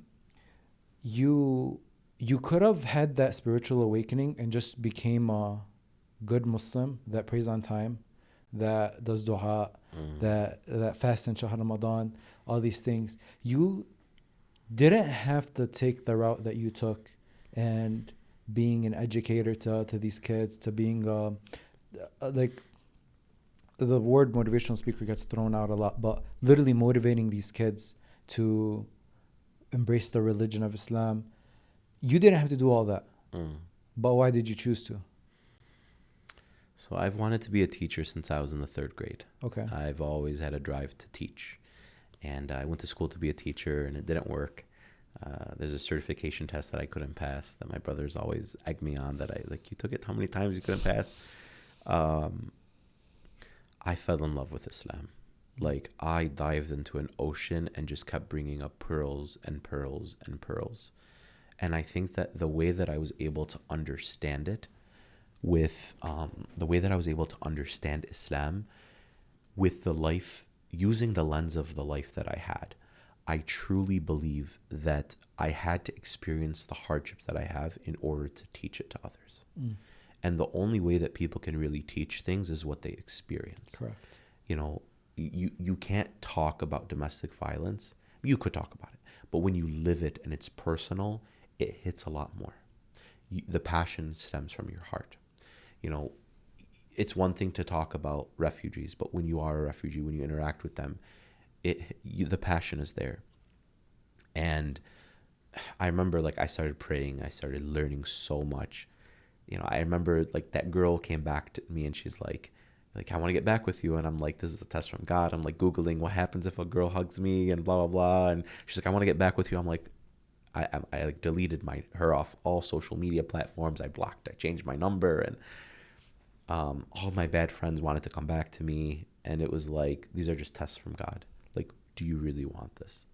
You could have had that spiritual awakening and just became a good Muslim that prays on time, that does dua, that fasts in Shahr Ramadan, all these things. You didn't have to take the route that you took and being an educator to these kids, to being like the word motivational speaker gets thrown out a lot, but literally motivating these kids to embrace the religion of Islam. You didn't have to do all that. But why did you choose to? So I've wanted to be a teacher since I was in the 3rd grade. Okay. I've always had a drive to teach. And I went to school to be a teacher, and it didn't work. There's a certification test that I couldn't pass that my brothers always egg me on, that you took it how many times you couldn't pass. I fell in love with Islam. Like, I dived into an ocean and just kept bringing up pearls and pearls and pearls. And I think that the way that I was able to understand it with the way that I was able to understand Islam with the life, using the lens of the life that I had, I truly believe that I had to experience the hardships that I have in order to teach it to others. And the only way that people can really teach things is what they experience. Correct. You know, you can't talk about domestic violence. You could talk about it, but when you live it and it's personal, it hits a lot more. The passion stems from your heart. You know, it's one thing to talk about refugees, but when you are a refugee, when you interact with them, the passion is there. And I remember, like, I started praying, I started learning so much. You know, I remember, like, that girl came back to me and she's like, I want to get back with you. And I'm like, this is a test from God. I'm like Googling what happens if a girl hugs me and blah, blah, blah. And she's like, I want to get back with you. I'm like, I like deleted her off all social media platforms. I changed my number, and all my bad friends wanted to come back to me. And it was like, these are just tests from God. Like, do you really want this?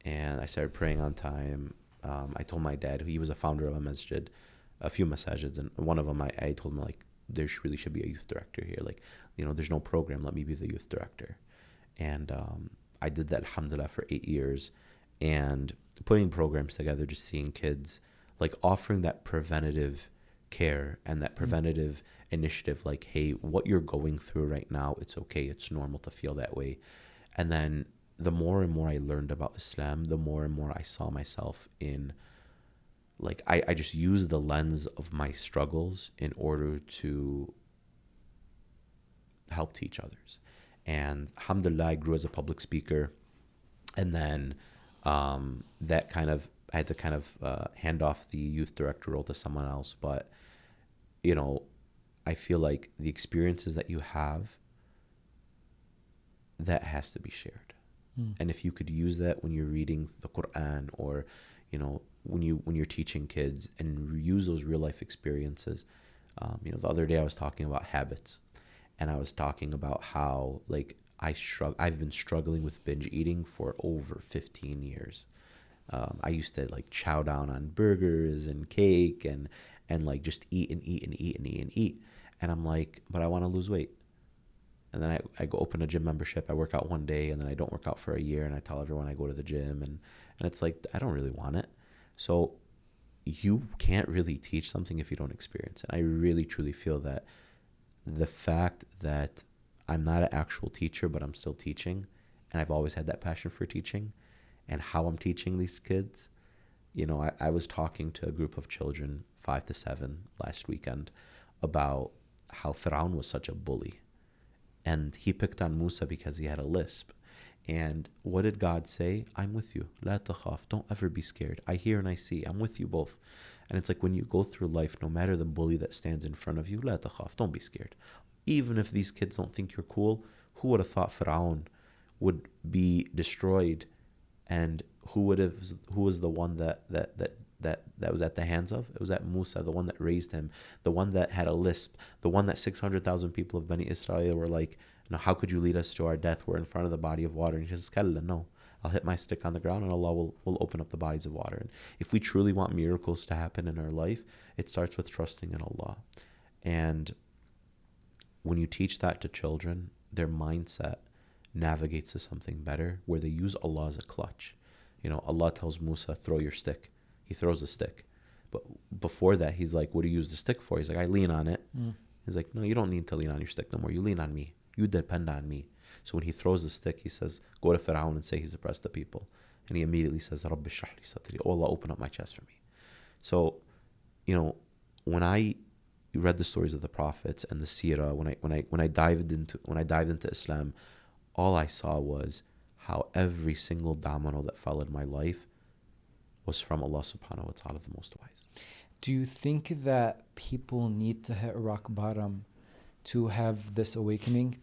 And I started praying on time. I told my dad, he was a founder of a few masajids, and one of them I told him, like, there really should be a youth director here. Like, you know, there's no program, let me be the youth director. And I did that, alhamdulillah, for 8 years, and putting programs together, just seeing kids, like, offering that preventative care and that preventative initiative, like, hey, what you're going through right now, it's okay, it's normal to feel that way. And then the more and more I learned about Islam, the more and more I saw myself in, like, I just used the lens of my struggles in order to help teach others. And alhamdulillah, I grew as a public speaker. And then that kind of, I had to kind of hand off the youth director role to someone else. But, you know, I feel like the experiences that you have, that has to be shared. And if you could use that when you're reading the Quran, or, you know, when you're teaching kids, and use those real life experiences. You know, the other day I was talking about habits, and I was talking about how, like, I've been struggling with binge eating for over 15 years. I used to like chow down on burgers and cake, and like just eat and eat and eat and eat and eat. And I'm like, but I want to lose weight. And then I go open a gym membership. I work out one day, and then I don't work out for a year, and I tell everyone I go to the gym, and it's like, I don't really want it. So you can't really teach something if you don't experience it. I really truly feel that the fact that I'm not an actual teacher, but I'm still teaching, and I've always had that passion for teaching, and how I'm teaching these kids. You know, I was talking to a group of children, 5 to 7, last weekend, about how Fir'aun was such a bully. And he picked on Musa because he had a lisp. And what did God say? I'm with you. La takhaf. Don't ever be scared. I hear and I see. I'm with you both. And it's like when you go through life, no matter the bully that stands in front of you, la takhaf. Don't be scared. Even if these kids don't think you're cool, who would have thought Fir'aun would be destroyed? And who was the one that was at the hands of? It was that Musa, the one that raised him, the one that had a lisp, the one that 600,000 people of Bani Israel were like, no, how could you lead us to our death? We're in front of the body of water. And he says, Kalla, no, I'll hit my stick on the ground, and Allah will open up the bodies of water. And if we truly want miracles to happen in our life, it starts with trusting in Allah. And when you teach that to children, their mindset navigates to something better, where they use Allah as a clutch. You know, Allah tells Musa, throw your stick. He throws the stick. But before that, he's like, what do you use the stick for? He's like, I lean on it. He's like, no, you don't need to lean on your stick no more. You lean on me. You depend on me. So when he throws the stick, he says, go to Fir'aun and say he's oppressed the people. And he immediately says, Rabbi shrah li sadri. Oh, Allah, open up my chest for me. So, you know, when I read the stories of the prophets and the seerah, when I dived into Islam, all I saw was how every single domino that fell in my life was from Allah subhanahu wa ta'ala, the Most Wise. Do you think that people need to hit rock bottom to have this awakening?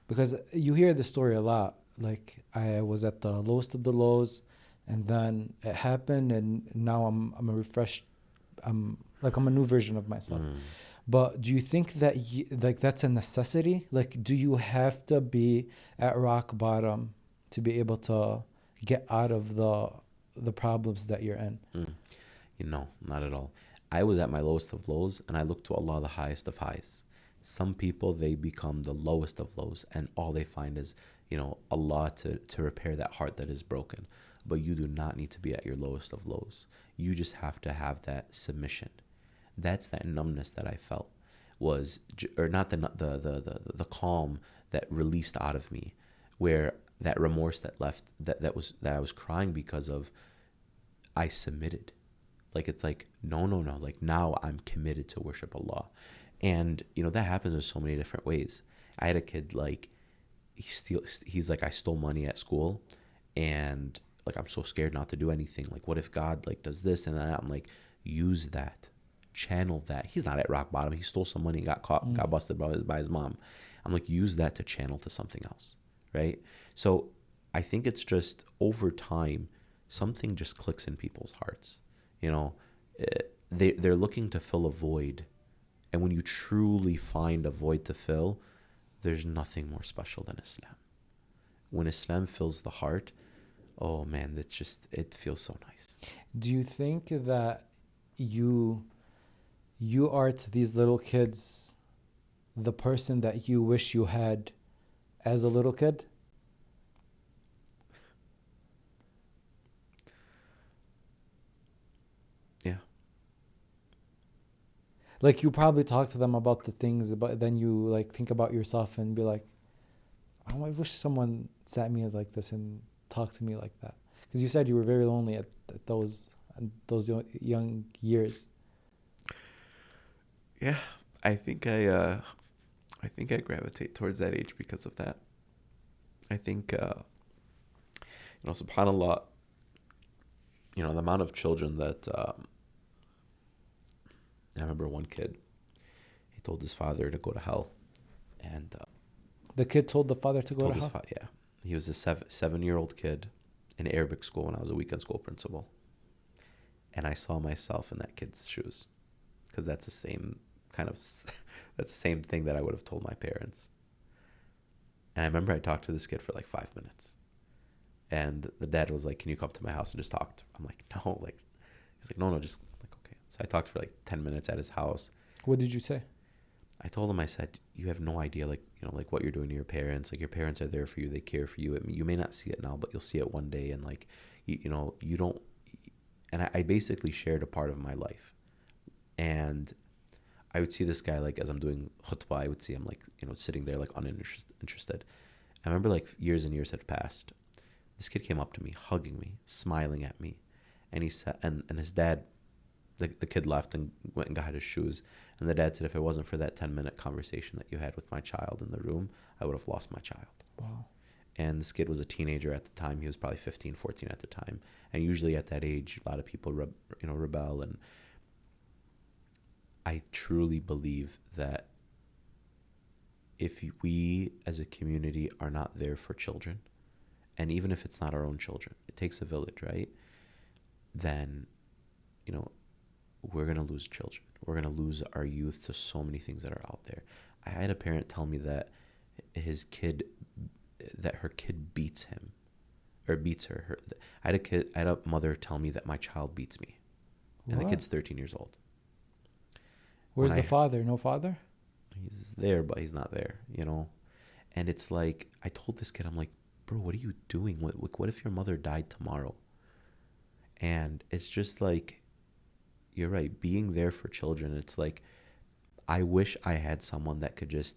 Because you hear the story a lot. Like, I was at the lowest of the lows, and then it happened, and now I'm a refreshed, I'm a new version of myself. But do you think that like that's a necessity? Like, do you have to be at rock bottom to be able to get out of the problems that you're in? You know, not at all. I was at my lowest of lows, and I looked to Allah, the highest of highs. Some people, they become the lowest of lows, and all they find is, you know, Allah to repair that heart that is broken. But you do not need to be at your lowest of lows. You just have to have that submission. That's that numbness that I felt, was, or not the calm that released out of me, where that remorse that left, that I was crying because of, I submitted. Like, it's like, no, like, now I'm committed to worship Allah. And, you know, that happens in so many different ways. I had a kid, like, he's like, I stole money at school, and like, I'm so scared not to do anything. Like, what if God, like, does this and that? I'm like, use that, channel that. He's not at rock bottom. He stole some money, got caught, got busted by his mom. I'm like, use that to channel to something else, right? So I think it's just, over time, something just clicks in people's hearts. You know, they're looking to fill a void. And when you truly find a void to fill, there's nothing more special than Islam. When Islam fills the heart, oh man, it feels so nice. Do you think that you are to these little kids the person that you wish you had as a little kid? Yeah. Like, you probably talk to them about the things, but then you like think about yourself and be like, oh, I wish someone sat me like this and talked to me like that. Because you said you were very lonely at those young years. Yeah, I think I gravitate towards that age because of that. I think subhanAllah, the amount of children that I remember one kid, he told his father to go to hell. And The kid told the father to go to hell? Yeah. He was a 7-year-old kid in Arabic school when I was a weekend school principal. And I saw myself in that kid's shoes. Because that's the same that's the same thing that I would have told my parents. And I remember I talked to this kid for like 5 minutes. And the dad was like, can you come to my house and just talk? I'm like, no. He's like, no, just like, okay. So I talked for like 10 minutes at his house. What did you say? I told him, I said, you have no idea, like what you're doing to your parents. Like, your parents are there for you. They care for you. I mean, you may not see it now, but you'll see it one day. And like, you don't. And I basically shared a part of my life. And I would see this guy, like, as I'm doing khutbah, I would see him, like, sitting there, like, uninterested. I remember, like, years and years had passed. This kid came up to me, hugging me, smiling at me. And he said, and his dad, the kid left and went and got his shoes. And the dad said, if it wasn't for that 10-minute conversation that you had with my child in the room, I would have lost my child. Wow. And this kid was a teenager at the time. He was probably 15, 14 at the time. And usually at that age, a lot of people, rebel. And I truly believe that if we as a community are not there for children, and even if it's not our own children, it takes a village, right? Then, we're going to lose children. We're going to lose our youth to so many things that are out there. I had a parent tell me that her kid beats him or beats her. I had a mother tell me that my child beats me. And the kid's 13 years old. Where's the father? No father? He's there, but he's not there, And it's like, I told this kid, I'm like, bro, what are you doing? What if your mother died tomorrow? And it's just like, you're right, being there for children. It's like, I wish I had someone that could just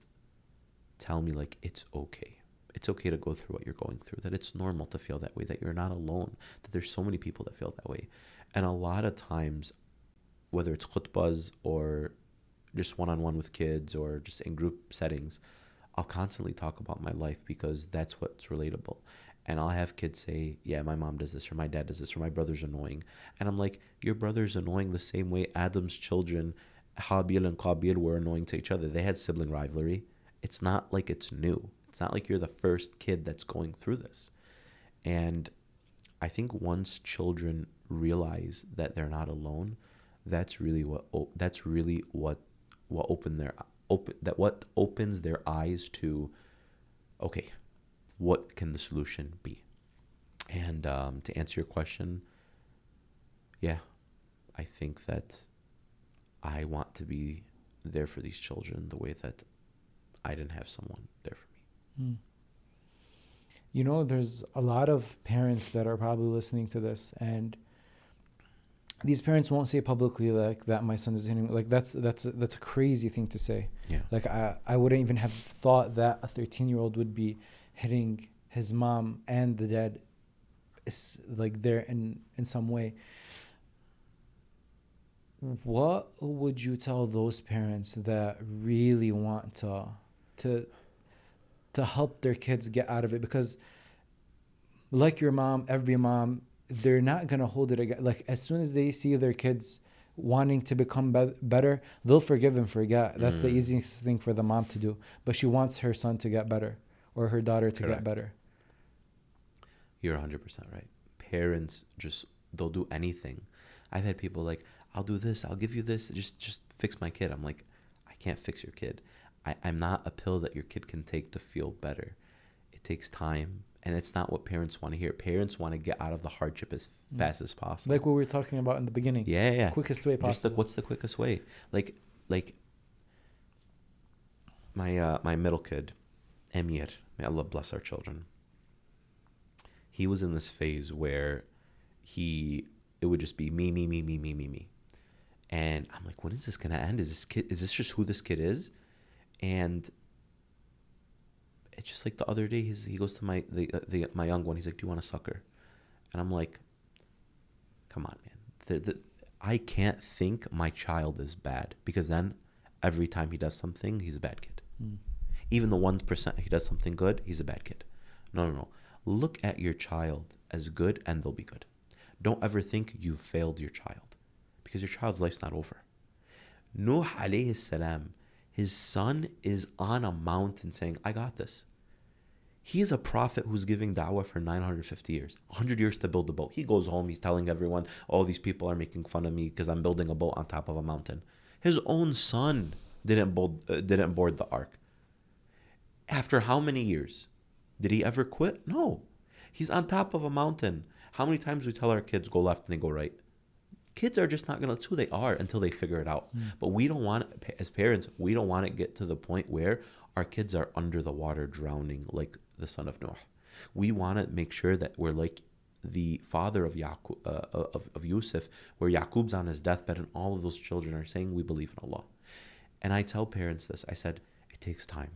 tell me, like, it's okay. It's okay to go through what you're going through, that it's normal to feel that way, that you're not alone, that there's so many people that feel that way. And a lot of times, whether it's khutbahs or just one-on-one with kids or just in group settings, I'll constantly talk about my life because that's what's relatable. And I'll have kids say, yeah, my mom does this, or my dad does this, or my brother's annoying. And I'm like, your brother's annoying the same way Adam's children, Habil and Qabil, were annoying to each other. They had sibling rivalry. It's not like it's new. It's not like you're the first kid that's going through this. And I think once children realize that they're not alone, that's really what opens their eyes to, okay, what can the solution be? And to answer your question, yeah, I think that I want to be there for these children the way that I didn't have someone there for me. There's a lot of parents that are probably listening to this, and these parents won't say publicly like that my son is hitting me. Like that's a crazy thing to say. Yeah. Like I wouldn't even have thought that a 13-year-old would be hitting his mom and the dad is like there in some way. What would you tell those parents that really want to help their kids get out of it? Because like your mom, every mom, they're not going to hold it again. Like as soon as they see their kids wanting to become better, they'll forgive and forget. That's the easiest thing for the mom to do. But she wants her son to get better or her daughter to get better. You're 100% right. Parents they'll do anything. I've had people like, I'll do this, I'll give you this, just fix my kid. I'm like, I can't fix your kid. I'm not a pill that your kid can take to feel better. It takes time, and it's not what parents want to hear. Parents want to get out of the hardship as fast as possible. Like what we were talking about in the beginning. Yeah. Quickest way possible. What's the quickest way? Like my middle kid, Emir, may Allah bless our children. He was in this phase where it would just be me. And I'm like, when is this gonna end? Is this just who this kid is? And it's just like the other day, he goes to my young one. He's like, do you want a sucker? And I'm like, come on, man. I can't think my child is bad, because then every time he does something, he's a bad kid. Even the 1% he does something good, he's a bad kid. No. Look at your child as good and they'll be good. Don't ever think you failed your child, because your child's life's not over. Nuh alayhi salam, his son is on a mountain saying, I got this. He is a prophet who's giving da'wah for 950 years, 100 years to build a boat. He goes home, he's telling everyone, oh, these people are making fun of me because I'm building a boat on top of a mountain. His own son didn't board the ark. After how many years? Did he ever quit? No. He's on top of a mountain. How many times we tell our kids go left and they go right? Kids are just not going to, that's who they are until they figure it out. But we don't want, as parents, we don't want to get to the point where our kids are under the water drowning like the son of Noah. We want to make sure that we're like the father of of Yusuf, where Yaqub's on his deathbed and all of those children are saying we believe in Allah. And I tell parents this, I said, it takes time.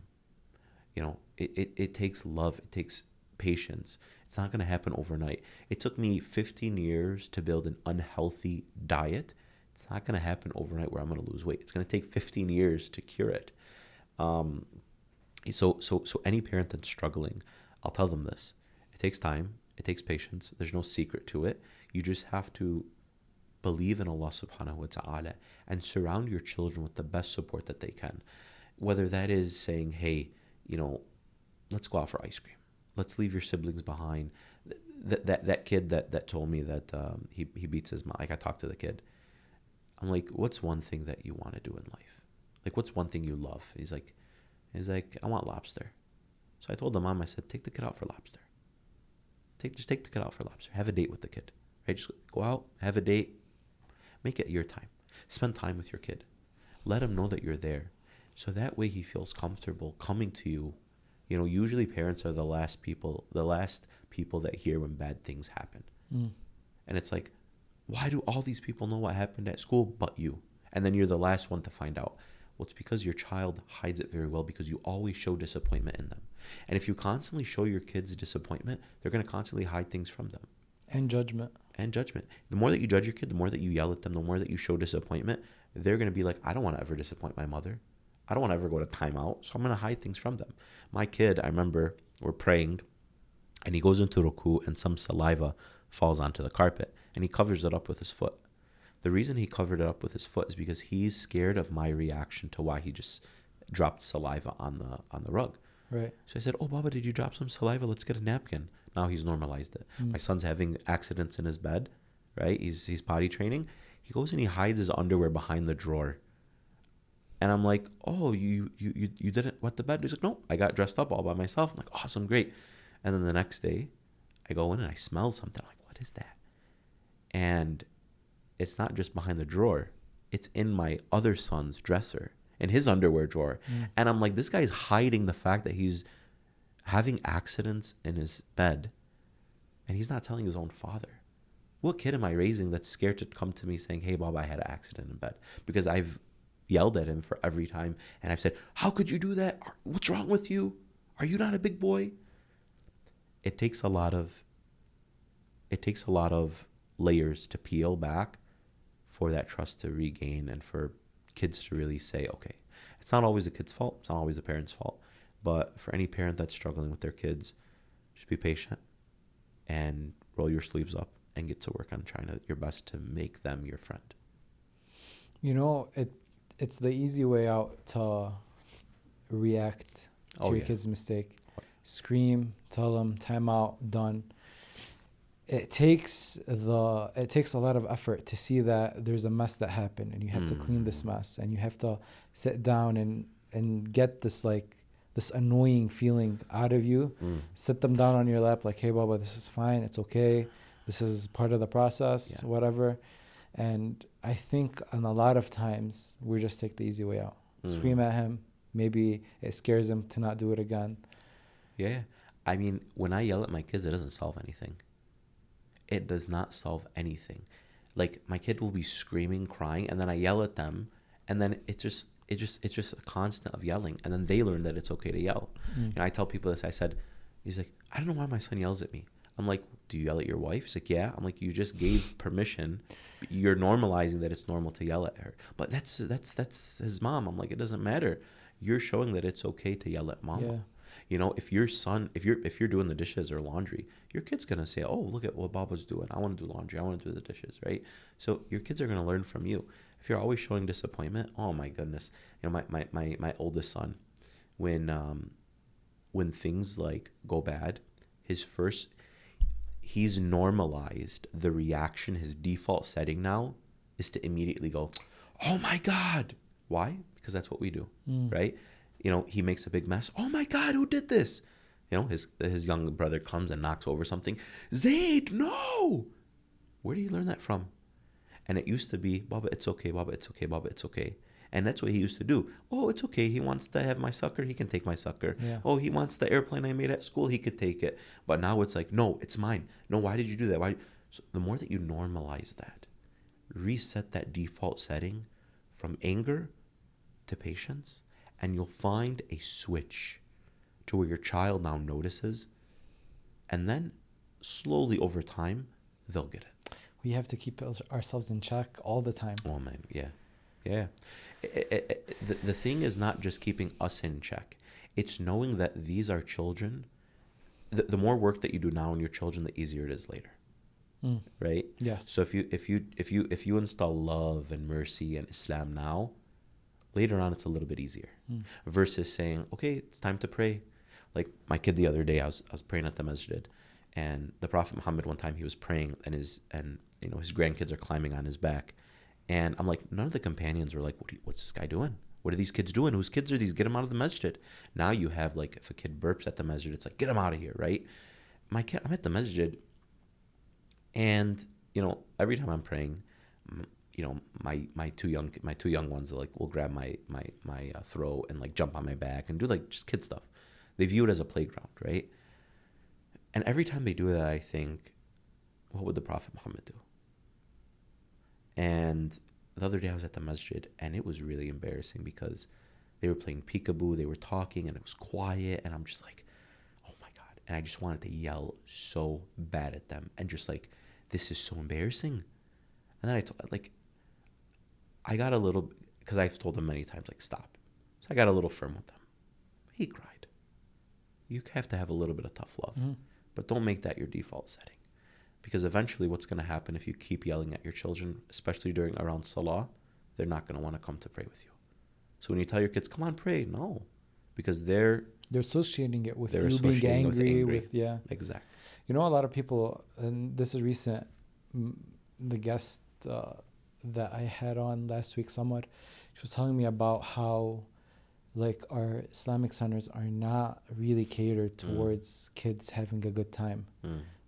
You know, it takes love, it takes patience. It's not going to happen overnight. It took me 15 years to build an unhealthy diet. It's not going to happen overnight where I'm going to lose weight. It's going to take 15 years to cure it. So any parent that's struggling, I'll tell them this. It takes time. It takes patience. There's no secret to it. You just have to believe in Allah subhanahu wa ta'ala and surround your children with the best support that they can. Whether that is saying, hey, you know, let's go out for ice cream. Let's leave your siblings behind. That kid that told me that he beats his mom. Like, I talked to the kid. I'm like, what's one thing that you want to do in life? Like, what's one thing you love? He's like, I want lobster. So I told the mom, I said, take the kid out for lobster. Just take the kid out for lobster. Have a date with the kid. Right? Just go out, have a date. Make it your time. Spend time with your kid. Let him know that you're there. So that way he feels comfortable coming to you. You know, usually parents are the last people that hear when bad things happen. And it's like, why do all these people know what happened at school but you? And then you're the last one to find out. Well, it's because your child hides it very well, because you always show disappointment in them. And if you constantly show your kids disappointment, they're going to constantly hide things from them. And judgment. The more that you judge your kid, the more that you yell at them, the more that you show disappointment, they're going to be like, I don't want to ever disappoint my mother. I don't want to ever go to timeout, so I'm going to hide things from them. My kid, I remember, we're praying, and he goes into ruku, and some saliva falls onto the carpet, and he covers it up with his foot. The reason he covered it up with his foot is because he's scared of my reaction to why he just dropped saliva on the rug. Right. So I said, oh, Baba, did you drop some saliva? Let's get a napkin. Now he's normalized it. My son's having accidents in his bed, right? He's potty training. He goes and he hides his underwear behind the drawer. And I'm like, oh, you didn't wet the bed? He's like, no, I got dressed up all by myself. I'm like, awesome, great. And then the next day, I go in and I smell something. I'm like, what is that? And it's not just behind the drawer. It's in my other son's dresser, in his underwear drawer. And I'm like, this guy's hiding the fact that he's having accidents in his bed, and he's not telling his own father. What kid am I raising that's scared to come to me saying, hey, Bob, I had an accident in bed? Because I've yelled at him for every time, and I've said, how could you do that? What's wrong with you? Are you not a big boy? It takes a lot of layers to peel back for that trust to regain, and for kids to really say, okay, it's not always the kid's fault, it's not always the parent's fault, but for any parent that's struggling with their kids, just be patient and roll your sleeves up and get to work on trying your best to make them your friend. You know, it's the easy way out to react to your kid's mistake. Scream, tell them, time out, done. It takes a lot of effort to see that there's a mess that happened, and you have to clean this mess, and you have to sit down and get this annoying feeling out of you. Sit them down on your lap like, hey, Baba, this is fine, it's okay, this is part of the process, whatever. And I think a lot of times we just take the easy way out. Scream at him, maybe it scares him to not do it again. Yeah, I mean, when I yell at my kids, it doesn't solve anything. It does not solve anything. Like, my kid will be screaming, crying, and then I yell at them, and then it's just a constant of yelling, and then they learn that it's okay to yell. And I tell people this. He's like, I don't know why my son yells at me. I'm like, do you yell at your wife? He's like, yeah. I'm like, you just gave permission. You're normalizing that it's normal to yell at her. But that's his mom. I'm like, it doesn't matter. You're showing that it's okay to yell at mama. Yeah. You know, if your son, if you're doing the dishes or laundry, your kid's gonna say, "Oh, look at what Baba's doing. I want to do laundry. I want to do the dishes." Right? So your kids are gonna learn from you. If you're always showing disappointment, oh my goodness. You know, my oldest son, when things like go bad, he's normalized the reaction. His default setting now is to immediately go, "Oh my God." Why? Because that's what we do, right? You know, he makes a big mess. "Oh my God, who did this?" You know, his young brother comes and knocks over something. "Zaid, no!" Where do you learn that from? And it used to be, "Baba, it's okay, Baba, it's okay, Baba, it's okay." And that's what he used to do. "Oh, it's okay. He wants to have my sucker. He can take my sucker." Yeah. "Oh, he wants the airplane I made at school. He could take it." But now it's like, "No, it's mine. No, why did you do that?" So the more that you normalize that, reset that default setting from anger to patience, and you'll find a switch to where your child now notices, and then slowly over time, they'll get it. We have to keep ourselves in check all the time. Oh man, yeah. The thing is not just keeping us in check. It's knowing that these are children. The more work that you do now on your children, the easier it is later. Right? Yes. So if you install love and mercy and Islam now, later on it's a little bit easier. Versus saying, "Okay, it's time to pray." Like my kid the other day, I was praying at the masjid, and the Prophet Muhammad one time he was praying, and his grandkids are climbing on his back. And I'm like, none of the companions were like, "What's this guy doing? What are these kids doing? Whose kids are these? Get them out of the masjid." Now you have, like, if a kid burps at the masjid, it's like, "Get him out of here," right? My kid, I'm at the masjid, and, you know, every time I'm praying, you know, my two young ones will grab my throat and like jump on my back and do like just kid stuff. They view it as a playground, right? And every time they do that, I think, what would the Prophet Muhammad do? And the other day I was at the masjid, and it was really embarrassing because they were playing peekaboo, they were talking, and it was quiet, and I'm just like, oh my God. And I just wanted to yell so bad at them and just like, this is so embarrassing. And then I got a little, because I've told them many times, like, stop. So I got a little firm with them. He cried. You have to have a little bit of tough love, but don't make that your default setting. Because eventually what's going to happen if you keep yelling at your children, especially around Salah, they're not going to want to come to pray with you. So when you tell your kids, "Come on, pray," no. Because they're associating it with you being angry. Yeah. Exactly. You know, a lot of people, and this is recent, the guest that I had on last week, Samar, she was telling me about how, like, our Islamic centers are not really catered towards kids having a good time.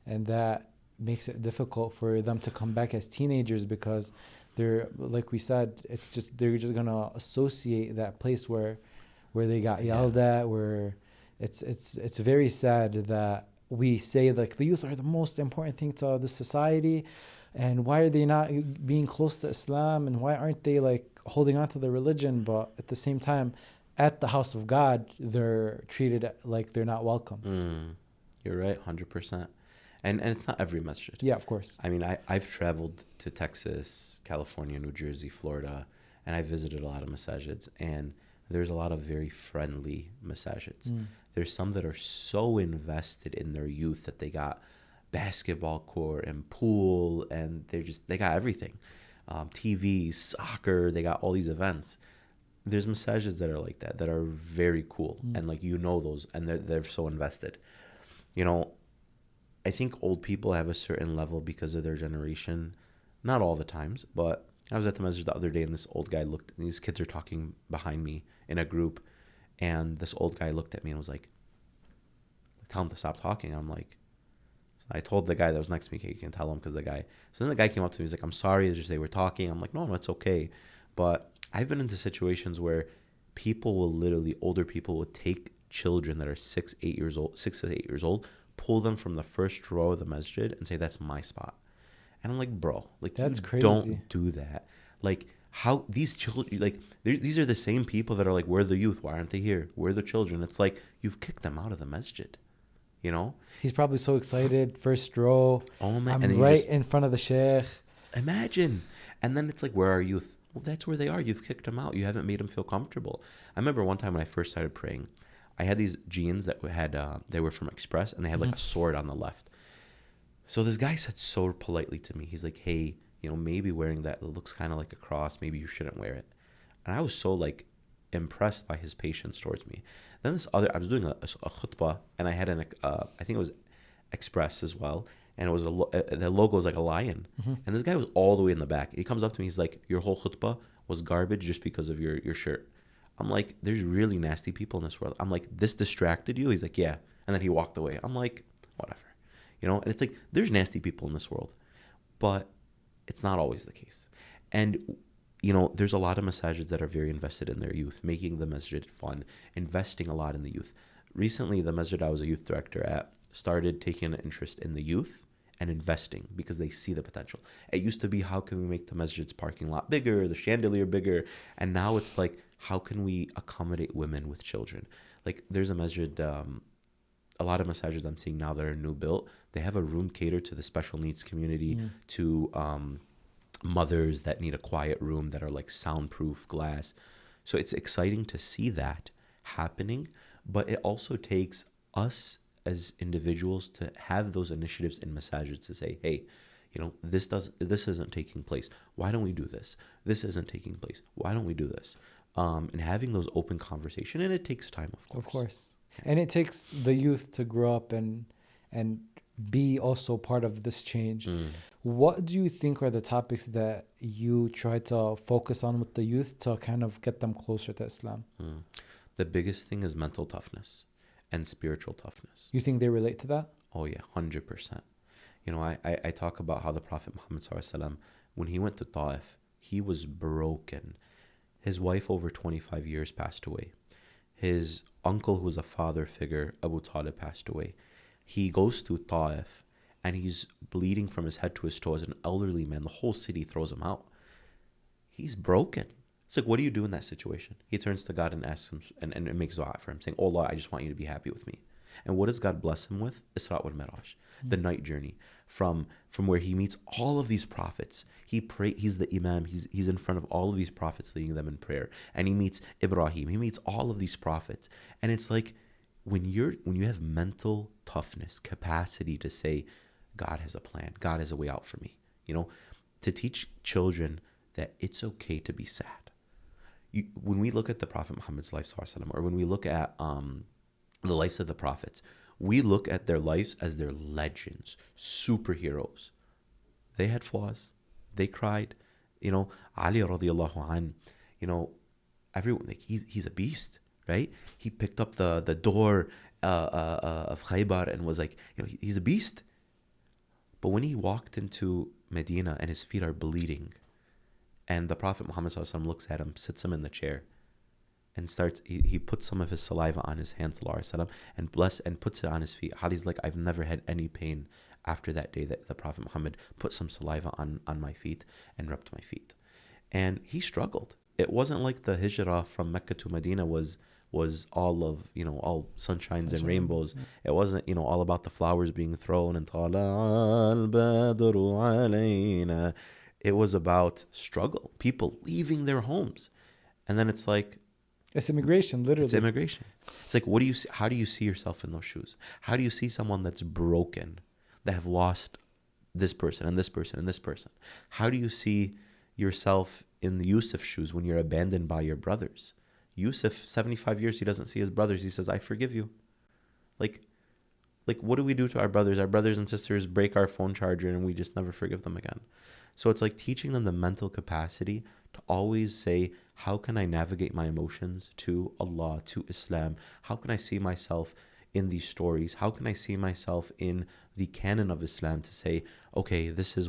And that makes it difficult for them to come back as teenagers because they're, like we said, they're just gonna associate that place where they got yelled at, where it's very sad that we say, like, the youth are the most important thing to the society, and why are they not being close to Islam, and why aren't they like holding on to the religion? But at the same time, at the house of God, they're treated like they're not welcome. You're right, 100%. And it's not every masjid. Yeah, of course. I mean, I've traveled to Texas, California, New Jersey, Florida, and I visited a lot of masajids, and there's a lot of very friendly masajids. There's some that are so invested in their youth that they got basketball court and pool, and they got everything. TV, soccer, they got all these events. There's masajids that are like that are very cool, and like, you know, those, and they're so invested. You know, I think old people have a certain level because of their generation. Not all the times, but I was at the masjid the other day, and this old guy looked, and these kids are talking behind me in a group, and this old guy looked at me and was like, "Tell him to stop talking." I'm like, so I told the guy that was next to me, "Okay, you can tell him," because so then the guy came up to me, he's like, "I'm sorry, it's just they were talking." I'm like, no, it's okay. But I've been into situations where older people will take children that are 6 to 8 years old, pull them from the first row of the masjid and say, "That's my spot." And I'm like, bro, like, that's crazy. Don't do that. Like, how these children, like, these are the same people that are like, "Where are the youth? Why aren't they here? Where are the children?" It's like, you've kicked them out of the masjid, you know? He's probably so excited, first row. Oh man, I'm right in front of the sheikh. Imagine. And then it's like, "Where are youth?" Well, that's where they are. You've kicked them out. You haven't made them feel comfortable. I remember one time when I first started praying, I had these jeans that they were from Express, and they had like a sword on the left. So this guy said so politely to me, he's like, hey, maybe wearing that, it looks kind of like a cross. Maybe you shouldn't wear it. And I was so like impressed by his patience towards me. Then I was doing a khutbah, and I had I think it was Express as well. And it was the logo was like a lion. And this guy was all the way in the back. He comes up to me, he's like, your whole khutbah was garbage just because of your shirt. I'm like, there's really nasty people in this world. I'm like, this distracted you? He's like, yeah. And then he walked away. I'm like, whatever. And it's like, there's nasty people in this world, but it's not always the case. And, there's a lot of masajids that are very invested in their youth, making the masjid fun, investing a lot in the youth. Recently, the masjid I was a youth director at started taking an interest in the youth and investing because they see the potential. It used to be, how can we make the masjid's parking lot bigger, the chandelier bigger? And now it's like, how can we accommodate women with children? Like, there's a masjid, a lot of masajids I'm seeing now that are new built, they have a room catered to the special needs community, to mothers that need a quiet room that are like soundproof glass. So it's exciting to see that happening, but it also takes us as individuals to have those initiatives in masajids to say, hey, this isn't taking place. Why don't we do this? This isn't taking place. Why don't we do this? And having those open conversation, and it takes time, of course. Of course. And it takes the youth to grow up and be also part of this change. What do you think are the topics that you try to focus on with the youth to kind of get them closer to Islam? The biggest thing is mental toughness and spiritual toughness. You think they relate to that? Oh yeah, 100%. I talk about how the Prophet Muhammad SAW, when he went to Ta'if, he was broken. His wife over 25 years passed away. His uncle, who was a father figure, Abu Talib, passed away. He goes to Ta'if and he's bleeding from his head to his toe as an elderly man. The whole city throws him out. He's broken. It's like, what do you do in that situation? He turns to God and asks him and makes dua for him, saying, oh Allah, I just want you to be happy with me. And what does God bless him with? Isra wal Miraj, the night journey from where he meets all of these prophets. He's the Imam. He's in front of all of these prophets, leading them in prayer. And he meets Ibrahim. He meets all of these prophets. And it's like, when you have mental toughness, capacity to say, God has a plan, God has a way out for me, to teach children that it's okay to be sad. When we look at the Prophet Muhammad's life, or when we look at the lives of the prophets, we look at their lives as their legends, superheroes. They had flaws. They cried. Ali radiallahu an, everyone, like, he's a beast, right? He picked up the door of Khaybar and was like, he's a beast. But when he walked into Medina and his feet are bleeding, and the Prophet Muhammad ﷺ looks at him, sits him in the chair, and he puts some of his saliva on his hands, and puts it on his feet. Ali's like, I've never had any pain after that day that the Prophet Muhammad put some saliva on my feet and rubbed my feet. And he struggled. It wasn't like the hijrah from Mecca to Medina was all of, all sunshines and rainbows. It wasn't, all about the flowers being thrown and it was about struggle, people leaving their homes. And then it's like, it's immigration, literally. It's immigration. It's like, how do you see yourself in those shoes? How do you see someone that's broken, that have lost this person and this person and this person? How do you see yourself in the Yusuf's shoes when you're abandoned by your brothers? Yusuf, 75 years, he doesn't see his brothers. He says, I forgive you. Like, what do we do to our brothers? Our brothers and sisters break our phone charger and we just never forgive them again. So it's like teaching them the mental capacity to always say, how can I navigate my emotions to Allah, to Islam? How can I see myself in these stories? How can I see myself in the canon of Islam to say, okay, this is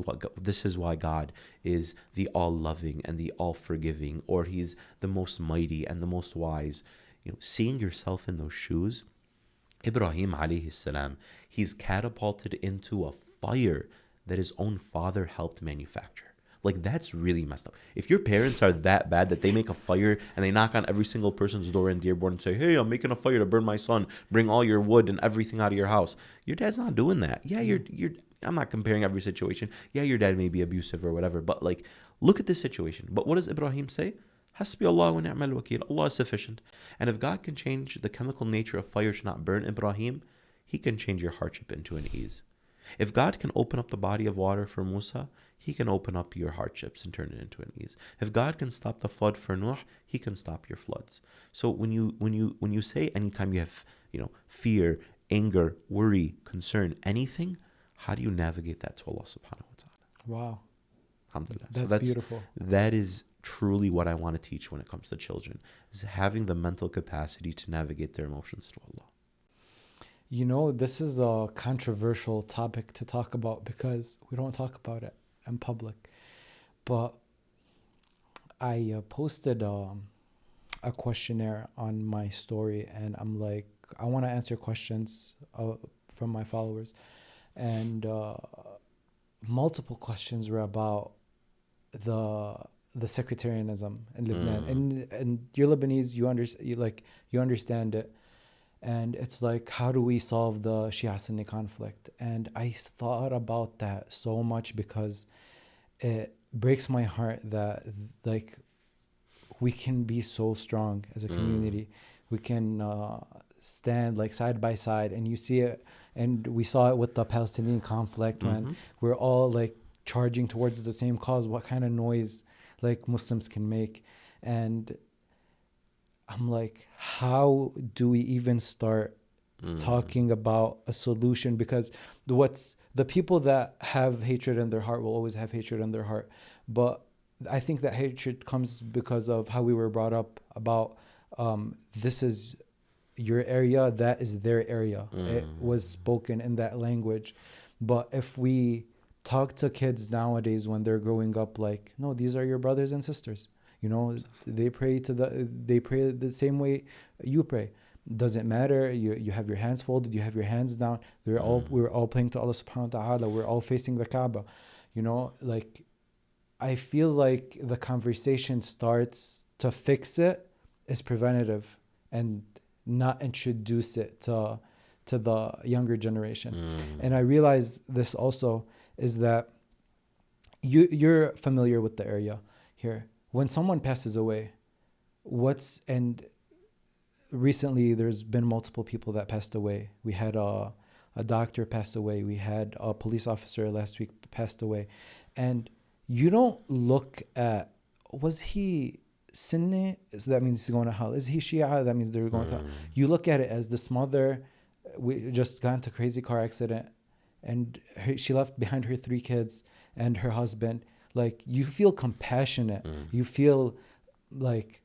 why God is the all-loving and the all-forgiving, or he's the most mighty and the most wise. Seeing yourself in those shoes, Ibrahim alayhi salam, he's catapulted into a fire that his own father helped manufacture. Like, that's really messed up. If your parents are that bad that they make a fire and they knock on every single person's door in Dearborn and say, hey, I'm making a fire to burn my son, bring all your wood and everything out of your house. Your dad's not doing that. Yeah, I'm not comparing every situation. Yeah, your dad may be abusive or whatever, but like, look at this situation. But what does Ibrahim say? Hasbi Allah wa ni'mal wakil. Allah is sufficient. And if God can change the chemical nature of fire to not burn Ibrahim, He can change your hardship into an ease. If God can open up the body of water for Musa, He can open up your hardships and turn it into an ease. If God can stop the flood for Nuh, He can stop your floods. So when you say anytime you have fear, anger, worry, concern, anything, how do you navigate that to Allah subhanahu wa ta'ala? Wow. Alhamdulillah. That's beautiful. That is truly what I want to teach when it comes to children, is having the mental capacity to navigate their emotions to Allah. This is a controversial topic to talk about because we don't talk about it in public. But I posted a questionnaire on my story, and I'm like, I want to answer questions from my followers. And multiple questions were about the sectarianism in Lebanon. And you're Lebanese, you understand it. And it's like, how do we solve the Shia Sunni conflict? And I thought about that so much because it breaks my heart that we can be so strong as a community. We can stand side by side, and you see it, and we saw it with the Palestinian conflict when we're all charging towards the same cause. What kind of noise Muslims can make. And I'm like, how do we even start talking about a solution? Because the people that have hatred in their heart will always have hatred in their heart. But I think that hatred comes because of how we were brought up about this is your area, that is their area. It was spoken in that language. But if we talk to kids nowadays when they're growing up no, these are your brothers and sisters. They pray the same way you pray. Doesn't matter. You have your hands folded, you have your hands down. We're all praying to Allah subhanahu wa ta'ala. We're all facing the Kaaba. I feel like the conversation starts to fix it is preventative and not introduce it to the younger generation. And I realize this also is that you're familiar with the area here. When someone passes away, and recently there's been multiple people that passed away. We had a doctor pass away. We had a police officer last week passed away. And you don't look at, was he Sunni? So that means he's going to hell. Is he Shia? That means they're going to hell. You look at it as this mother, we just got into a crazy car accident, and she left behind her 3 kids and her husband. You feel compassionate. You feel like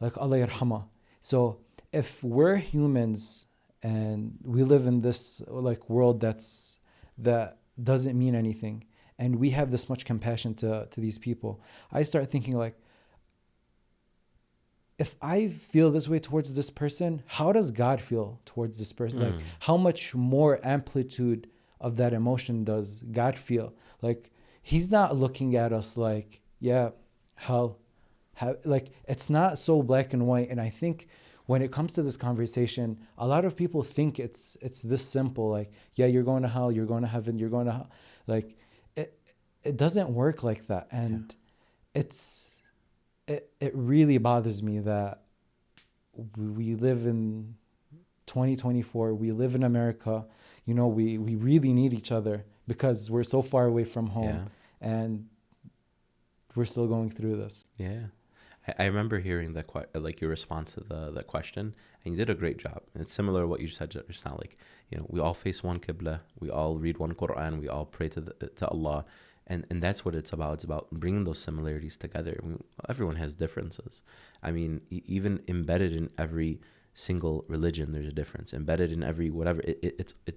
Allah yarhamah. So if we're humans and we live in this world that doesn't mean anything, and we have this much compassion to these people, I start thinking if I feel this way towards this person, how does God feel towards this person? How much more amplitude of that emotion does God feel? He's not looking at us hell. It's not so black and white. And I think when it comes to this conversation, a lot of people think it's this simple. You're going to hell, you're going to heaven, you're going to hell. It doesn't work like that. And it really bothers me that we live in 2024. We live in America. We really need each other because we're so far away from home, and we're still going through this. Yeah. I remember hearing that your response to the question, and you did a great job. And it's similar to what you said just now. We all face one qibla, we all read one Quran, we all pray to Allah, and that's what it's about. It's about bringing those similarities together. Everyone has differences. Even embedded in every single religion, there's a difference. Embedded in every whatever,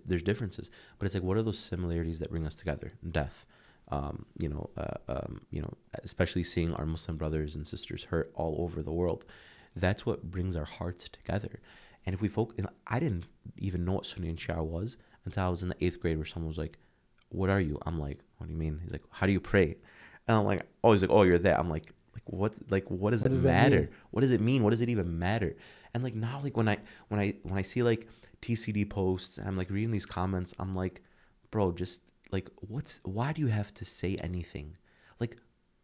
there's differences. But it's what are those similarities that bring us together? Death. Especially seeing our Muslim brothers and sisters hurt all over the world. That's what brings our hearts together. And if we focus, I didn't even know what Sunni and Shia was until I was in the 8th grade, where someone was like, "What are you?" I'm like, "What do you mean?" He's like, "How do you pray?" And I'm like, "Oh," he's like, "Oh, you're that." I'm like, what does it matter? What does it mean? What does it even matter? And now, when I see TCD posts, and I'm reading these comments, I'm like, bro, just why do you have to say anything?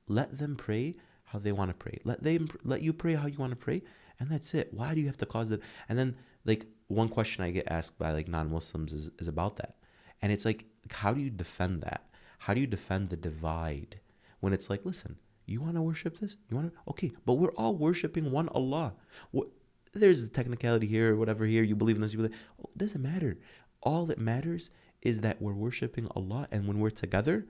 Let them pray how they want to pray. Let you pray how you want to pray, and that's it. Why do you have to cause the? And then like one question I get asked by like non-Muslims is about that, and it's like, how do you defend that? How do you defend the divide when it's like, listen, you want to worship this? You want to? Okay, but we're all worshiping one Allah. There's a technicality here or whatever here. You believe in this, you believe. Oh, it doesn't matter. All that matters is that we're worshiping Allah, and when we're together,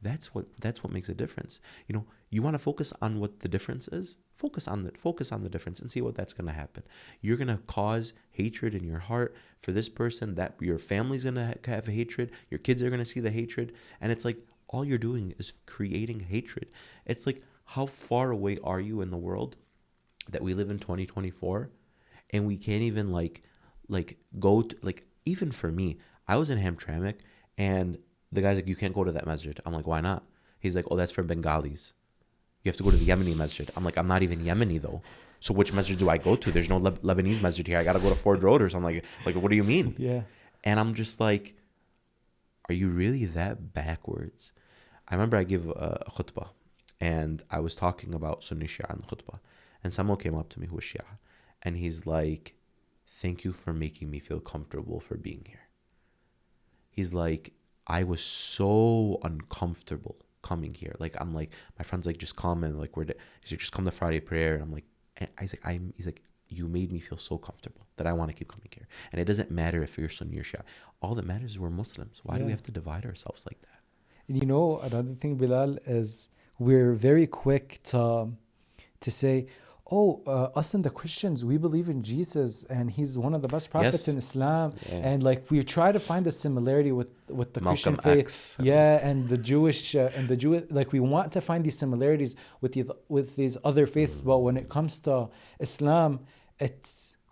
that's what makes a difference. You want to focus on what the difference is. Focus on the difference and see what that's going to happen. You're going to cause hatred in your heart for this person. That your family's going to have hatred. Your kids are going to see the hatred, and it's like all you're doing is creating hatred. It's like, how far away are you in the world that we live in 2024, and we can't even like go to, like, even for me, I was in Hamtramck, and the guy's like, you can't go to that masjid. I'm like, why not? He's like, oh, that's for Bengalis. You have to go to the Yemeni masjid. I'm like, I'm not even Yemeni though. So which masjid do I go to? There's no Lebanese masjid here. I got to go to Ford Road or something. Like, what do you mean? Yeah. And I'm just like, are you really that backwards? I remember I give a khutbah, and I was talking about Sunni Shia in the khutbah, and someone came up to me who was Shia, and he's like, thank you for making me feel comfortable for being here. He's like, I was so uncomfortable coming here. Like, I'm like, my friend's like, just come, and like, he's like, just come to Friday prayer. And I'm like, he's like, you made me feel so comfortable that I want to keep coming here. And it doesn't matter if you're Sunni or Shia. All that matters is we're Muslims. Why do we have to divide ourselves like that? And another thing, Bilal, is we're very quick to say, us and the Christians, we believe in Jesus, and he's one of the best prophets in Islam. Yeah. And like, we try to find a similarity with the Malcolm Christian faith. And the Jewish like, we want to find these similarities with these other faiths. But when it comes to Islam,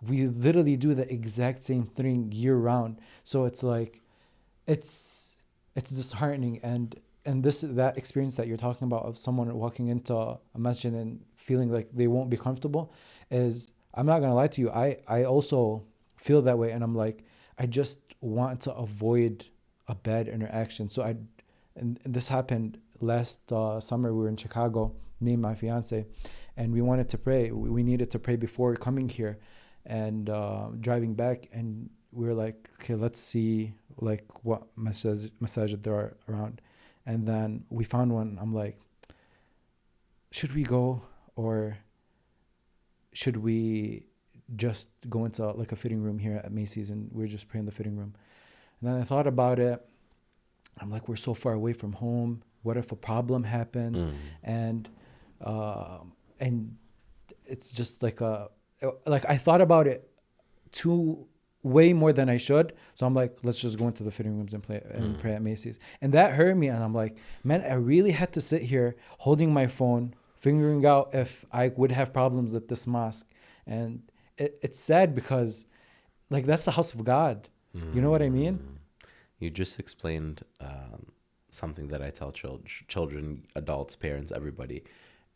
we literally do the exact same thing year round. So it's like, it's disheartening. And that experience that you're talking about of someone walking into a masjid and feeling like they won't be comfortable is, I'm not gonna lie to you, I also feel that way, and I'm like, I just want to avoid a bad interaction. So and this happened last summer. We were in Chicago, me and my fiance, and we wanted to pray. We needed to pray before coming here, and driving back, and we were like, okay, let's see like what masajid there are around. And then we found one. I'm like, should we go, or should we just go into like a fitting room here at Macy's, and we're just praying in the fitting room? And then I thought about it. I'm like, we're so far away from home. What if a problem happens? And it's just like I thought about it way more than I should. So I'm like, let's just go into the fitting rooms and pray at Macy's. And that hurt me. And I'm like, man, I really had to sit here holding my phone, figuring out if I would have problems with this mosque. And it's sad because like, that's the house of God. You know what I mean? You just explained something that I tell children, adults, parents, everybody,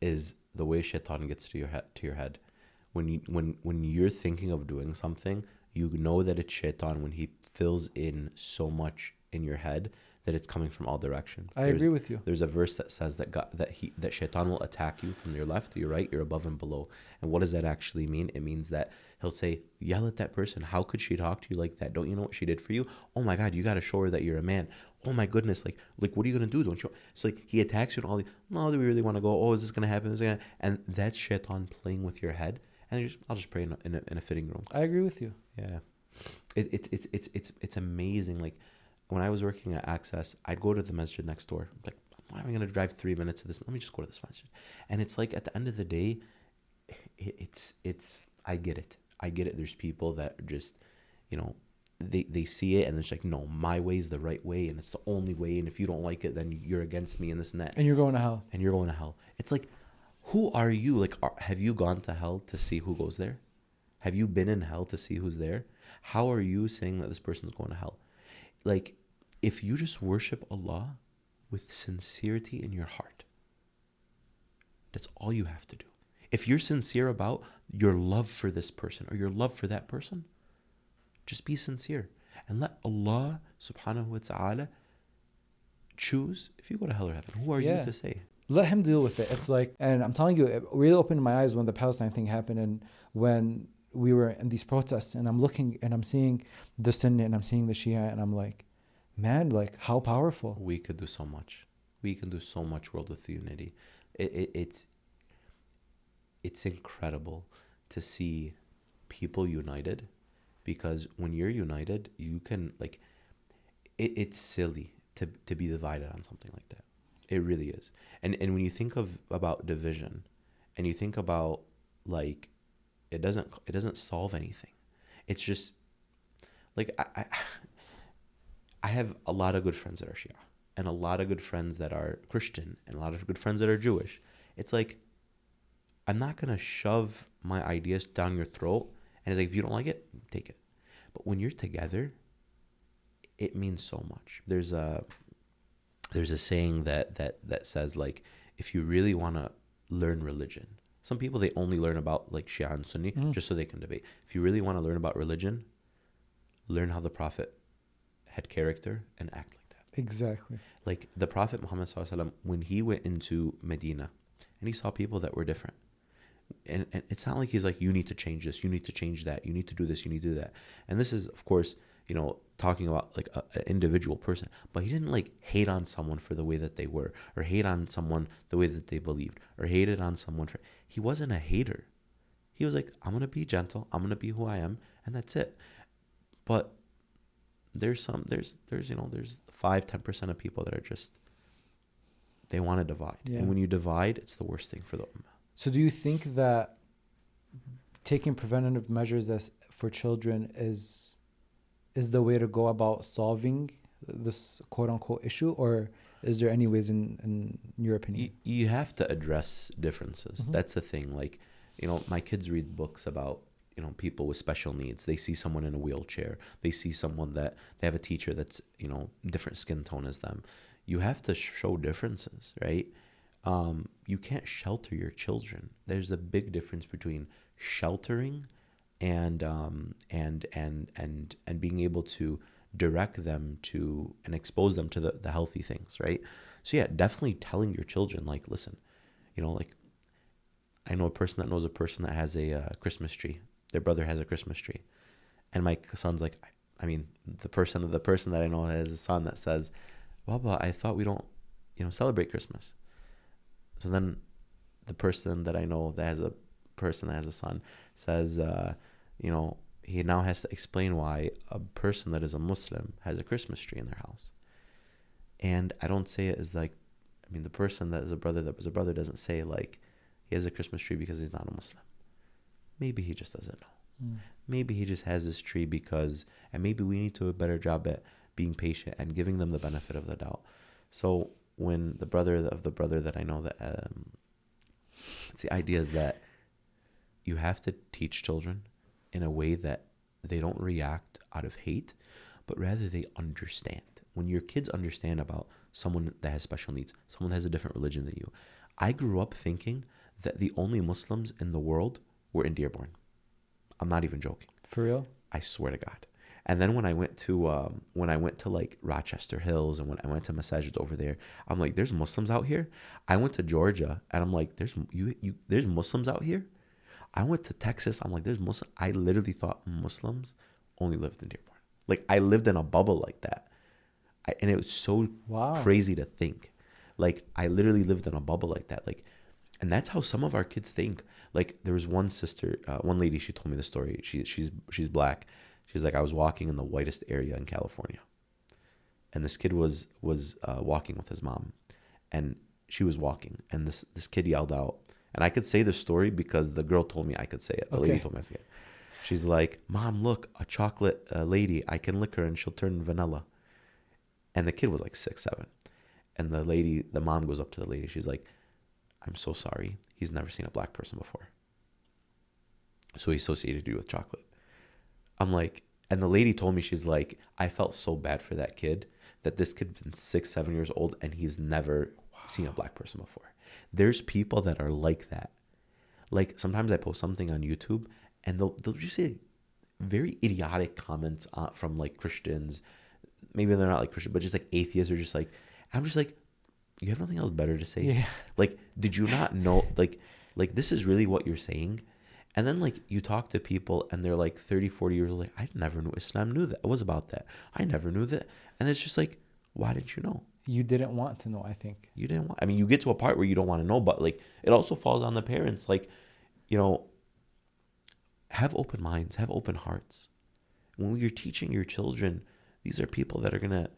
is the way shaitan gets to your head. When you're thinking of doing something, you know that it's shaitan when he fills in so much in your head that it's coming from all directions. I agree with you. There's a verse that says that shaitan will attack you from your left, your right, your above and below. And what does that actually mean? It means that he'll say, yell at that person. How could she talk to you like that? Don't you know what she did for you? Oh my God, you got to show her that you're a man. Oh my goodness, like what are you going to do? Don't you? So like, he attacks you and all the, no, do we really want to go? Oh, is this going to happen? And that's shaitan playing with your head. And I'll just pray in a fitting room. I agree with you. Yeah. It's amazing. Like, when I was working at Access, I'd go to the masjid next door. I'm like, why am I going to drive 3 minutes to this? Let me just go to this masjid. And it's like, at the end of the day, I get it. There's people that just, they see it and it's like, no, my way is the right way and it's the only way. And if you don't like it, then you're against me and this and that. And you're going to hell. It's like, who are you? Like, have you gone to hell to see who goes there? Have you been in hell to see who's there? How are you saying that this person's going to hell? Like, if you just worship Allah with sincerity in your heart, that's all you have to do. If you're sincere about your love for this person or your love for that person, just be sincere and let Allah subhanahu wa ta'ala choose if you go to hell or heaven. Who are you to say? let him deal with it. It's like, and I'm telling you, it really opened my eyes when the Palestine thing happened, and when we were in these protests, and I'm looking and I'm seeing the Sunni and I'm seeing the Shia, and I'm like, man, like how powerful. We could do so much. We can do so much world with unity. It's incredible to see people united, because when you're united, you can like, it's silly to be divided on something like that. It really is. And when you think about division, and you think about like, it doesn't solve anything. It's just like, I have a lot of good friends that are Shia, and a lot of good friends that are Christian, and a lot of good friends that are Jewish. It's like, I'm not going to shove my ideas down your throat. And it's like, if you don't like it, take it. But when you're together, it means so much. There's a saying that says, like, if you really want to learn religion, some people, they only learn about like Shia and Sunni just so they can debate. If you really want to learn about religion, learn how the Prophet had character and act like that. Exactly. Like the Prophet Muhammad SAW, when he went into Medina and he saw people that were different, and it's not like he's like, you need to change this, you need to change that, you need to do this, you need to do that. And this is, of course, talking about like an individual person, but he didn't like hate on someone for the way that they were, or hate on someone the way that they believed, or hated on someone for, he wasn't a hater. He was like, I'm going to be gentle, I'm going to be who I am, and that's it. But there's 5-10% of people that are just, they want to divide. Yeah. And when you divide, it's the worst thing for the ummah. So do you think that taking preventative measures as for children is the way to go about solving this quote unquote issue, or is there any ways in your opinion? You have to address differences. That's the thing. Like, my kids read books about, people with special needs. They see someone in a wheelchair. They see someone that they have a teacher that's, different skin tone as them. You have to show differences, right? You can't shelter your children. There's a big difference between sheltering and being able to direct them to and expose them to the healthy things, right? So yeah, definitely telling your children, like, listen, like, I know a person that knows a person that has a Christmas tree. Their brother has a Christmas tree, and my son's like, I mean, the person that I know has a son that says, Baba, I thought we don't, celebrate Christmas. So then the person that I know that has a person that has a son says, he now has to explain why a person that is a Muslim has a Christmas tree in their house. And I don't say it as like, the person that was a brother doesn't say like he has a Christmas tree because he's not a Muslim. Maybe he just doesn't know. Maybe he just has this tree because, and maybe we need to do a better job at being patient and giving them the benefit of the doubt. So when the brother that I know that, it's the idea is that you have to teach children in a way that they don't react out of hate, but rather they understand. When your kids understand about someone that has special needs, someone that has a different religion than you. I grew up thinking that the only Muslims in the world were in Dearborn. I'm not even joking. For real? I swear to God. And then when I went to like Rochester Hills, and when I went to masajids over there, I'm like, there's Muslims out here. I went to Georgia, and I'm like, there's Muslims out here. I went to Texas. I'm like, there's Muslims. I literally thought Muslims only lived in Dearborn. Like, I lived in a bubble like that. And it was so crazy to think. Like, I literally lived in a bubble like that. Like, and that's how some of our kids think. Like, there was one sister, one lady, she told me the story. She's black. She's like, I was walking in the whitest area in California, and this kid was walking with his mom, and she was walking, and this kid yelled out, and I could say the story because the girl told me I could say it. The lady told me I could say it. She's like, Mom, look, a chocolate lady. I can lick her and she'll turn vanilla. And the kid was like 6, 7. And the mom goes up to the lady. She's like, I'm so sorry. He's never seen a black person before, so he associated you with chocolate. I'm like, and the lady told me, she's like, I felt so bad for that kid, that this kid's been 6, 7 years old and he's never seen a black person before. There's people that are like that. Like, sometimes I post something on YouTube and they'll just say very idiotic comments from like Christians. Maybe they're not like Christian, but just like atheists, or just like, I'm just like, you have nothing else better to say? Yeah. Like, did you not know, like this is really what you're saying? And then like you talk to people and they're like 30, 40 years old, like, I never knew Islam knew that. It was about that. I never knew that. And it's just like, why didn't you know? You didn't want to know, I think. You didn't want, I mean, you get to a part where you don't want to know, but like, it also falls on the parents. Like, you know, have open minds, have open hearts. When you're teaching your children, these are people that are going to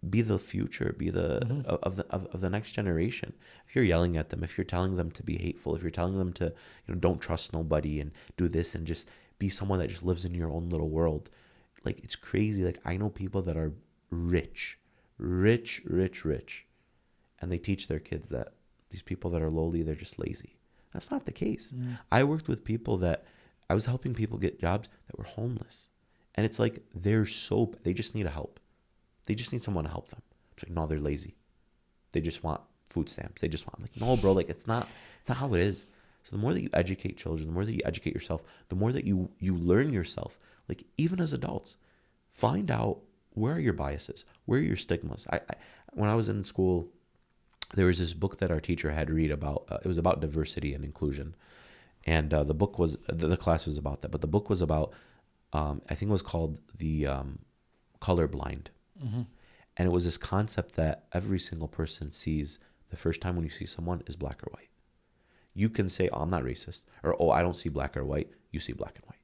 be the future, be the of the next generation. If you're yelling at them, if you're telling them to be hateful, if you're telling them to, you know, don't trust nobody and do this and just be someone that just lives in your own little world, like, it's crazy. Like, I know people that are rich, and they teach their kids that these people that are lowly, they're just lazy. That's not the case. I worked with people that I was helping people get jobs that were homeless, and it's like they just need a help. They just need someone to help them. It's like, no, they're lazy. They just want food stamps. They just want, like, no, bro, like, it's not how it is. So the more that you educate children, the more that you educate yourself, the more that you learn yourself, like, even as adults, find out where are your biases, where are your stigmas. When I was in school, there was this book that our teacher had read about, it was about diversity and inclusion. And the class was about that, but the book was about, I think it was called the colorblind. And it was this concept that every single person sees the first time when you see someone is black or white. You can say, oh, I'm not racist, or, oh, I don't see black or white. You see black and white.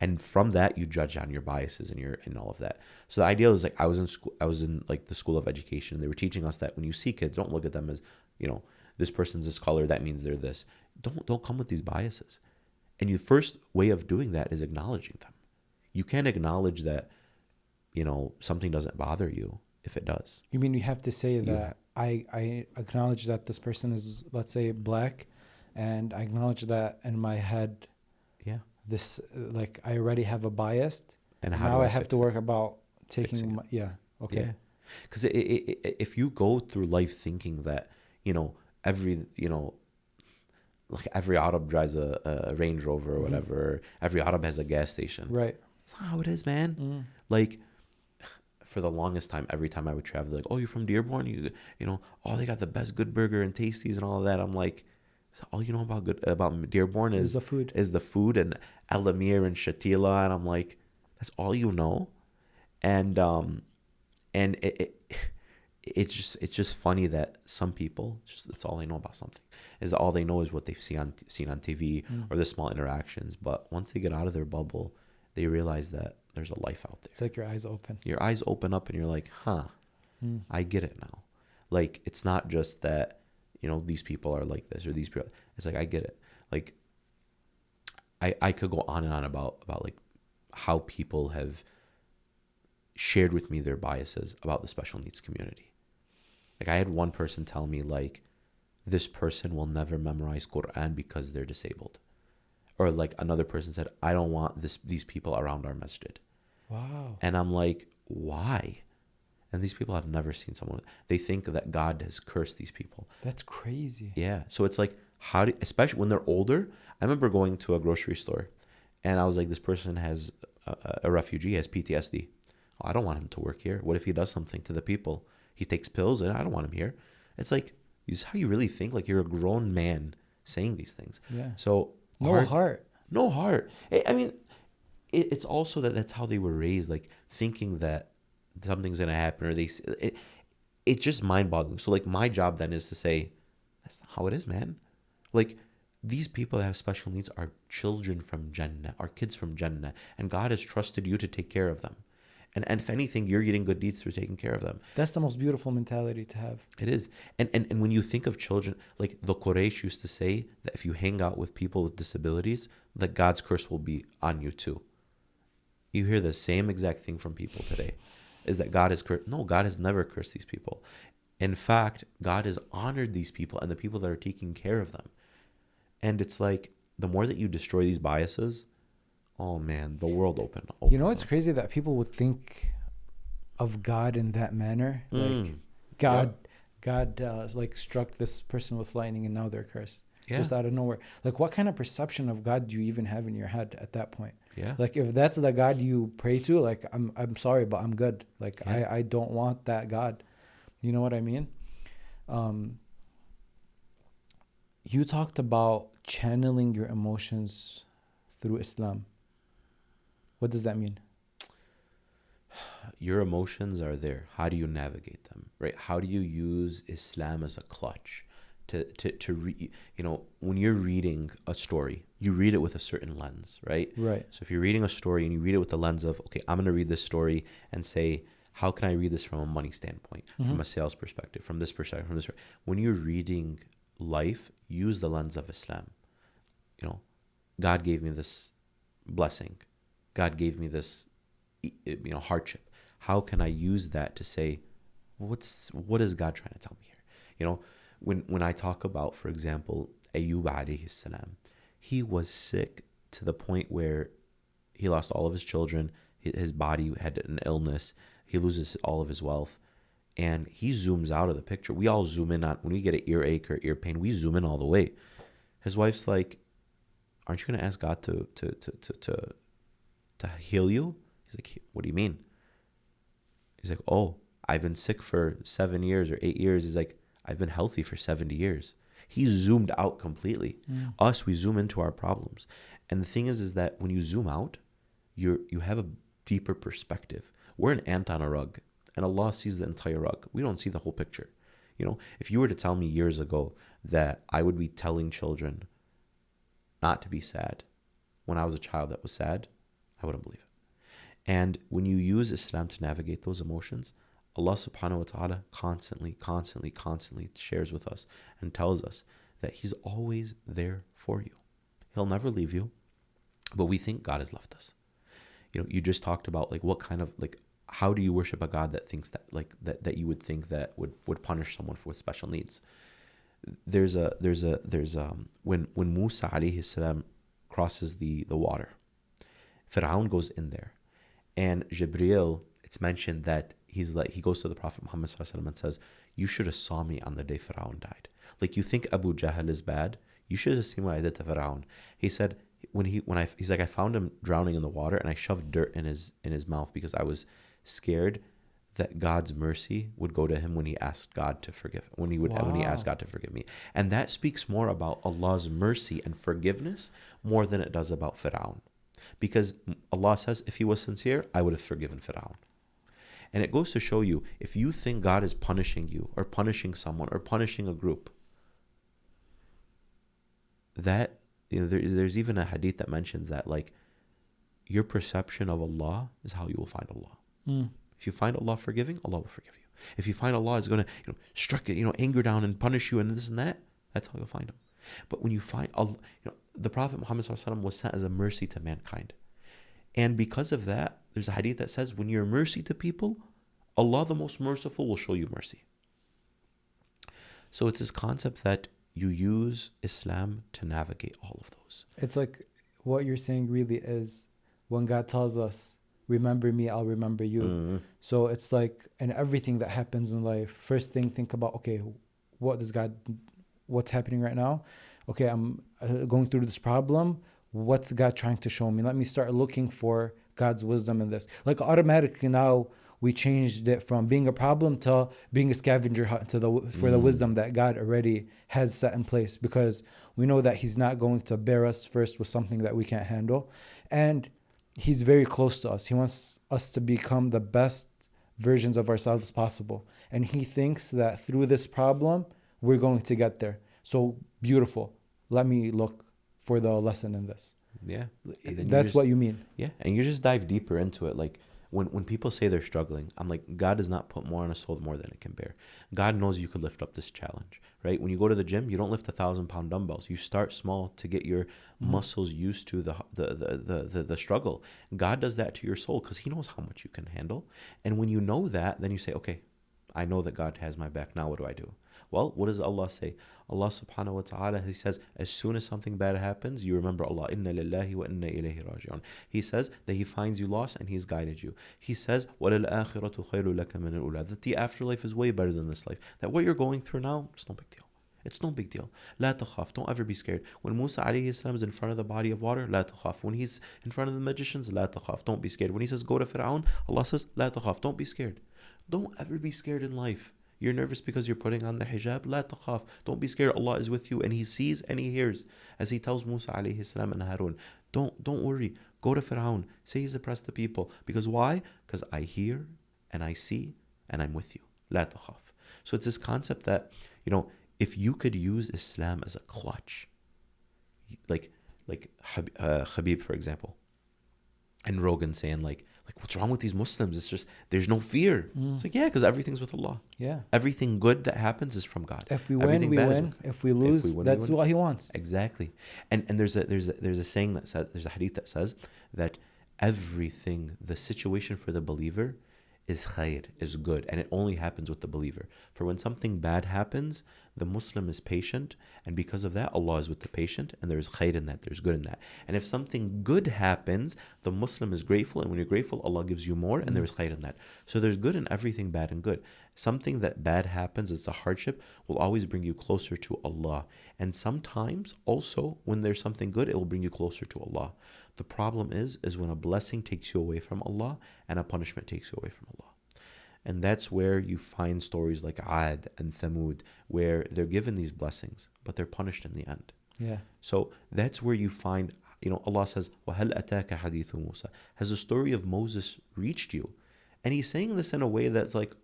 And from that, you judge on your biases and all of that. So the idea was, like, I was in like the school of education. They were teaching us that when you see kids, don't look at them as, you know, this person's this color, that means they're this. Don't come with these biases. And your first way of doing that is acknowledging them. You can't acknowledge that, you know, something doesn't bother you if it does. You mean you have to say that I acknowledge that this person is, let's say, black, and I acknowledge that in my head, this, like, I already have a bias, and now I have to work about taking Because if you go through life thinking that, you know, every Arab drives a Range Rover or whatever, every Arab has a gas station, right? That's not how it is, man. Like, for the longest time, every time I would travel, like, oh, you're from Dearborn, you know, oh, they got the best good burger and tasties and all of that. I'm like, so all you know about Dearborn is the food and El Amir and Shatila, and I'm like, that's all you know. And it's just funny that some people, that's all they know about something, is that all they know is what they've seen on TV or the small interactions. But once they get out of their bubble, they realize that there's a life out there. It's like your eyes open. Your eyes open up and you're like, I get it now. Like, it's not just that, you know, these people are like this or these people. It's like, I get it. Like, I could go on and on about like how people have shared with me their biases about the special needs community. Like, I had one person tell me, like, this person will never memorize Quran because they're disabled. Or like another person said, I don't want these people around our masjid. Wow. And I'm like, why? And these people have never seen someone. They think that God has cursed these people. That's crazy. Yeah. So it's like, especially when they're older. I remember going to a grocery store and I was like, this person has a refugee, has PTSD. Oh, I don't want him to work here. What if he does something to the people? He takes pills and I don't want him here. It's like, this is how you really think. Like, you're a grown man saying these things. Yeah. So no heart. I mean, it's also that's how they were raised, like, thinking that something's going to happen, or it's just mind-boggling. So, like, my job then is to say, that's not how it is, man. Like, these people that have special needs are children from Jannah, are kids from Jannah, and God has trusted you to take care of them. And if anything, you're getting good deeds through taking care of them. That's the most beautiful mentality to have. It is. And when you think of children, like the Quraysh used to say that if you hang out with people with disabilities, that God's curse will be on you too. You hear the same exact thing from people today, is that God has cursed. No, God has never cursed these people. In fact, God has honored these people and the people that are taking care of them. And it's like, the more that you destroy these biases, oh man, the world opens. You know, it's crazy that people would think of God in that manner. Like, God like struck this person with lightning and now they're cursed. Just out of nowhere. Like, what kind of perception of God do you even have in your head at that point? Yeah. Like, if that's the God you pray to, like, I'm sorry, but I'm good. Like, I don't want that God. You know what I mean? You talked about channeling your emotions through Islam. What does that mean? Your emotions are there. How do you navigate them, right? How do you use Islam as a clutch when you're reading a story, you read it with a certain lens, right? Right. So if you're reading a story and you read it with the lens of, okay, I'm going to read this story and say, how can I read this from a money standpoint, from a sales perspective, from this perspective, from this. When you're reading life, use the lens of Islam. God gave me this blessing. God gave me this, hardship. How can I use that to say, what is God trying to tell me here? When I talk about, for example, Ayyub alayhi salam, he was sick to the point where he lost all of his children. His body had an illness. He loses all of his wealth. And he zooms out of the picture. We all zoom in on, when we get an earache or ear pain, we zoom in all the way. His wife's like, aren't you going to ask God to heal you? He's like, what do you mean? He's like, oh, I've been sick for 7 years or 8 years. He's like, I've been healthy for 70 years. He zoomed out completely. Us, we zoom into our problems. And the thing is that when you zoom out, you have a deeper perspective. We're an ant on a rug, and Allah sees the entire rug. We don't see the whole picture. If you were to tell me years ago that I would be telling children not to be sad when I was a child that was sad, I wouldn't believe it. And when you use Islam to navigate those emotions, Allah subhanahu wa ta'ala constantly shares with us and tells us that He's always there for you. He'll never leave you, but we think God has left us. You just talked about how do you worship a God that thinks that you would think that would punish someone with special needs? There's when Musa alayhi salam crosses the water, Fir'aun goes in there, and Jibreel, it's mentioned that he goes to the Prophet Muhammad ﷺ and says, you should have saw me on the day Fir'aun died. Like, you think Abu Jahl is bad? You should have seen what I did to Fir'aun. He said, he's like, I found him drowning in the water and I shoved dirt in his mouth because I was scared that God's mercy would go to him when he asked God to forgive, when he asked God to forgive me. And that speaks more about Allah's mercy and forgiveness more than it does about Fir'aun. Because Allah says, if he was sincere, I would have forgiven Fir'aun. And it goes to show you, if you think God is punishing you or punishing someone or punishing a group, that, there's even a hadith that mentions that, like, your perception of Allah is how you will find Allah. If you find Allah forgiving, Allah will forgive you. If you find Allah is going to, strike anger down and punish you and this and that, that's how you'll find Him. But when you find Allah, the Prophet Muhammad ﷺ was sent as a mercy to mankind. And because of that, there's a hadith that says, when you're mercy to people, Allah the most merciful will show you mercy. So it's this concept that you use Islam to navigate all of those. It's like what you're saying really is when God tells us, remember me, I'll remember you. So it's like in everything that happens in life, first thing, think about, okay, what's happening right now? Okay, I'm going through this problem. What's God trying to show me? Let me start looking for God's wisdom in this. Like, automatically now we changed it from being a problem to being a scavenger hunt for the wisdom that God already has set in place, because we know that He's not going to bear us first with something that we can't handle. And He's very close to us. He wants us to become the best versions of ourselves possible. And He thinks that through this problem, we're going to get there. So beautiful. Let me look for the lesson in this. Yeah. That's what you mean. Yeah. And you just dive deeper into it. Like, when people say they're struggling, I'm like, God does not put more on a soul more than it can bear. God knows you could lift up this challenge, right? When you go to the gym, you don't lift 1,000-pound dumbbells. You start small to get your muscles used to the struggle. God does that to your soul because He knows how much you can handle. And when you know that, then you say, okay, I know that God has my back. Now what do I do? Well, what does Allah say? Allah subhanahu wa ta'ala, He says, as soon as something bad happens, you remember Allah. Inna lillahi wa inna ilayhi raji'un. He says that He finds you lost and He's guided you. He says, وَلَلْآخِرَةُ خَيْرُ لَكَ مِنَ الْأُولَى, that the afterlife is way better than this life. That what you're going through now, it's no big deal. It's no big deal. لا تخاف. Don't ever be scared. When Musa alayhi salam is in front of the body of water, لا تخاف. When he's in front of the magicians, لا تخاف. Don't be scared. When He says go to Fir'aun, Allah says لا تخاف. Don't be scared. Don't ever be scared in life. You're nervous because you're putting on the hijab. لا تخاف. Don't be scared. Allah is with you and He sees and He hears. As He tells Musa alayhi salam and Harun, don't worry. Go to Fir'aun. Say He's oppressed the people. Because why? Because I hear and I see and I'm with you. لا تخاف. So it's this concept that, if you could use Islam as a clutch, like Habib, for example, and Rogan saying like what's wrong with these Muslims? It's just there's no fear. It's like, yeah, because everything's with Allah. Yeah. Everything good that happens is from God. If we win, we win. If we lose, that's what He wants. Exactly. And there's a saying that says, there's a hadith that says that everything, the situation for the believer is khair, is good, and it only happens with the believer. For when something bad happens, the Muslim is patient, and because of that, Allah is with the patient, and there's khair in that, there's good in that. And if something good happens, the Muslim is grateful, and when you're grateful, Allah gives you more, and there's khair in that. So there's good in everything, bad and good. Something that bad happens, it's a hardship, will always bring you closer to Allah. And sometimes, also, when there's something good, it will bring you closer to Allah. The problem is when a blessing takes you away from Allah, and a punishment takes you away from Allah. And that's where you find stories like Ad and Thamud, where they're given these blessings, but they're punished in the end. Yeah. So that's where you find, Allah says, وَهَلْ أَتَاكَ حَدِيثُ مُوسَى. Has the story of Moses reached you? And He's saying this in a way that's like,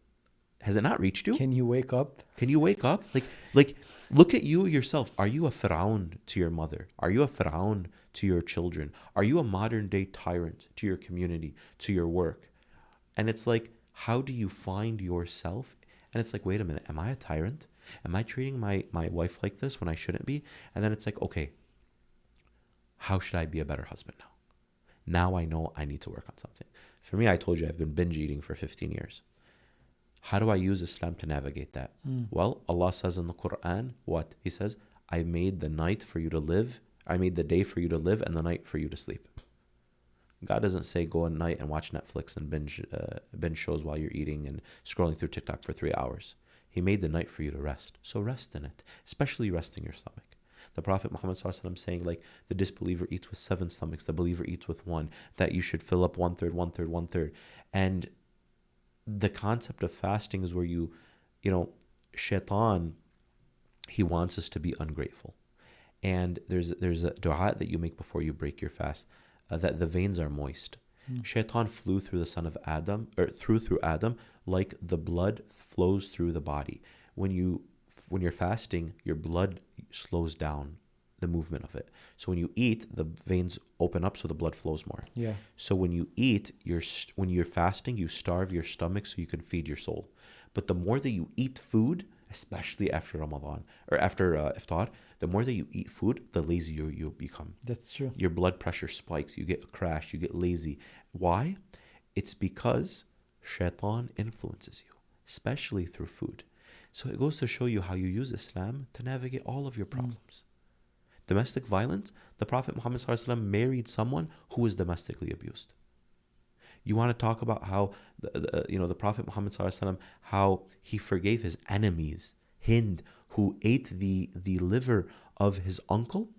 has it not reached you? Can you wake up? Can you wake up? Like, look at you yourself. Are you a Fir'aun to your mother? Are you a Fir'aun to your children? Are you a modern day tyrant to your community, to your work? And it's like, how do you find yourself? And it's like, wait a minute, am I a tyrant? Am I treating my wife like this when I shouldn't be? And then it's like, okay, how should I be a better husband now? Now I know I need to work on something. For me, I told you I've been binge eating for 15 years. How do I use Islam to navigate that? Well, Allah says in the Quran, what? He says, I made the night for you to live. I made the day for you to live and the night for you to sleep. God doesn't say go at night and watch Netflix and binge shows while you're eating and scrolling through TikTok for 3 hours. He made the night for you to rest. So rest in it, especially rest in your stomach. The Prophet Muhammad ﷺ saying like the disbeliever eats with 7 stomachs, the believer eats with 1, that you should fill up 1/3, 1/3, 1/3. And the concept of fasting is where shaitan, he wants us to be ungrateful. And there's a dua that you make before you break your fast, that the veins are moist. Shaitan flew through the son of Adam, or through Adam, like the blood flows through the body. When you're fasting, your blood slows down the movement of it. So when you eat, the veins open up so the blood flows more. Yeah. So when you eat, when you're fasting, you starve your stomach so you can feed your soul. But the more that you eat food, especially after Ramadan or after iftar, the more that you eat food, the lazier you become. That's true. Your blood pressure spikes. You get crashed. You get lazy. Why? It's because shaitan influences you, especially through food. So it goes to show you how you use Islam to navigate all of your problems. Domestic violence, the Prophet Muhammad ﷺ married someone who was domestically abused. You want to talk about how the Prophet Muhammad ﷺ, how he forgave his enemies, Hind, who ate the liver of his uncle.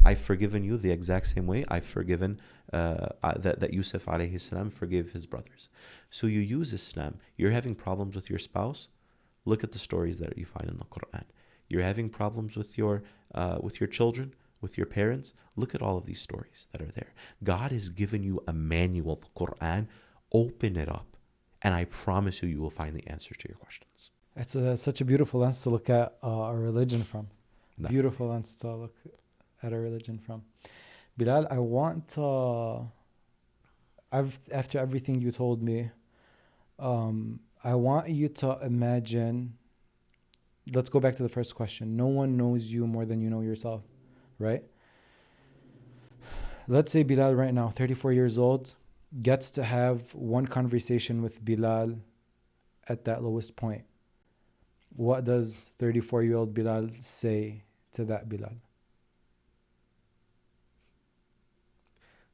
I've forgiven you the exact same way I've forgiven that Yusuf alayhi salam forgave his brothers. So you use Islam. You're having problems with your spouse. Look at the stories that you find in the Quran. You're having problems with your children, with your parents. Look at all of these stories that are there. God has given you a manual, the Quran. Open it up, and I promise you will find the answers to your questions. It's such a beautiful lens to look at our religion from. Definitely. Beautiful lens to look at our religion from. Belal, I want to, after everything you told me, I want you to imagine, let's go back to the first question. No one knows you more than you know yourself, right? Let's say Belal right now, 34 years old, gets to have one conversation with Belal at that lowest point. What does 34-year-old Belal say to that Belal?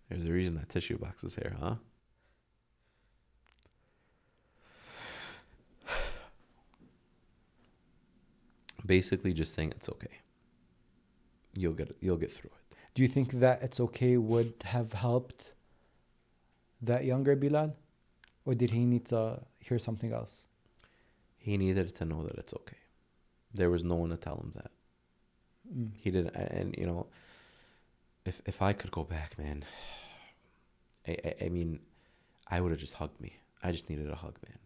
There's a reason that tissue box is here, huh? Basically just saying it's okay. You'll get through it. Do you think that it's okay would have helped that younger Belal? Or did he need to hear something else? He needed to know that it's okay. There was no one to tell him that. He didn't. And, you know, if I could go back, man, I mean, I would have just hugged me. I just needed a hug, man.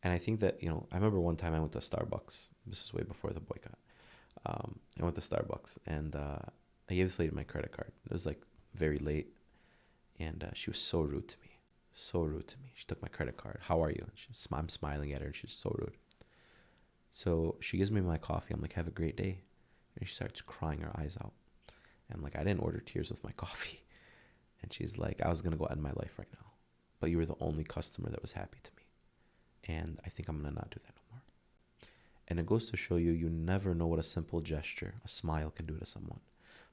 And I think that, you know, I remember one time I went to Starbucks. This was way before the boycott. I went to Starbucks, and I gave this lady my credit card. It was like very late, and she was so rude to me. So rude to me. She took my credit card. How are you? And I'm smiling at her, and she's so rude. So she gives me my coffee. I'm like, have a great day. And she starts crying her eyes out. And I'm like, I didn't order tears with my coffee. And she's like, I was going to go end my life right now, but you were the only customer that was happy to me. And I think I'm going to not do that no more. And it goes to show you, you never know what a simple gesture, a smile can do to someone.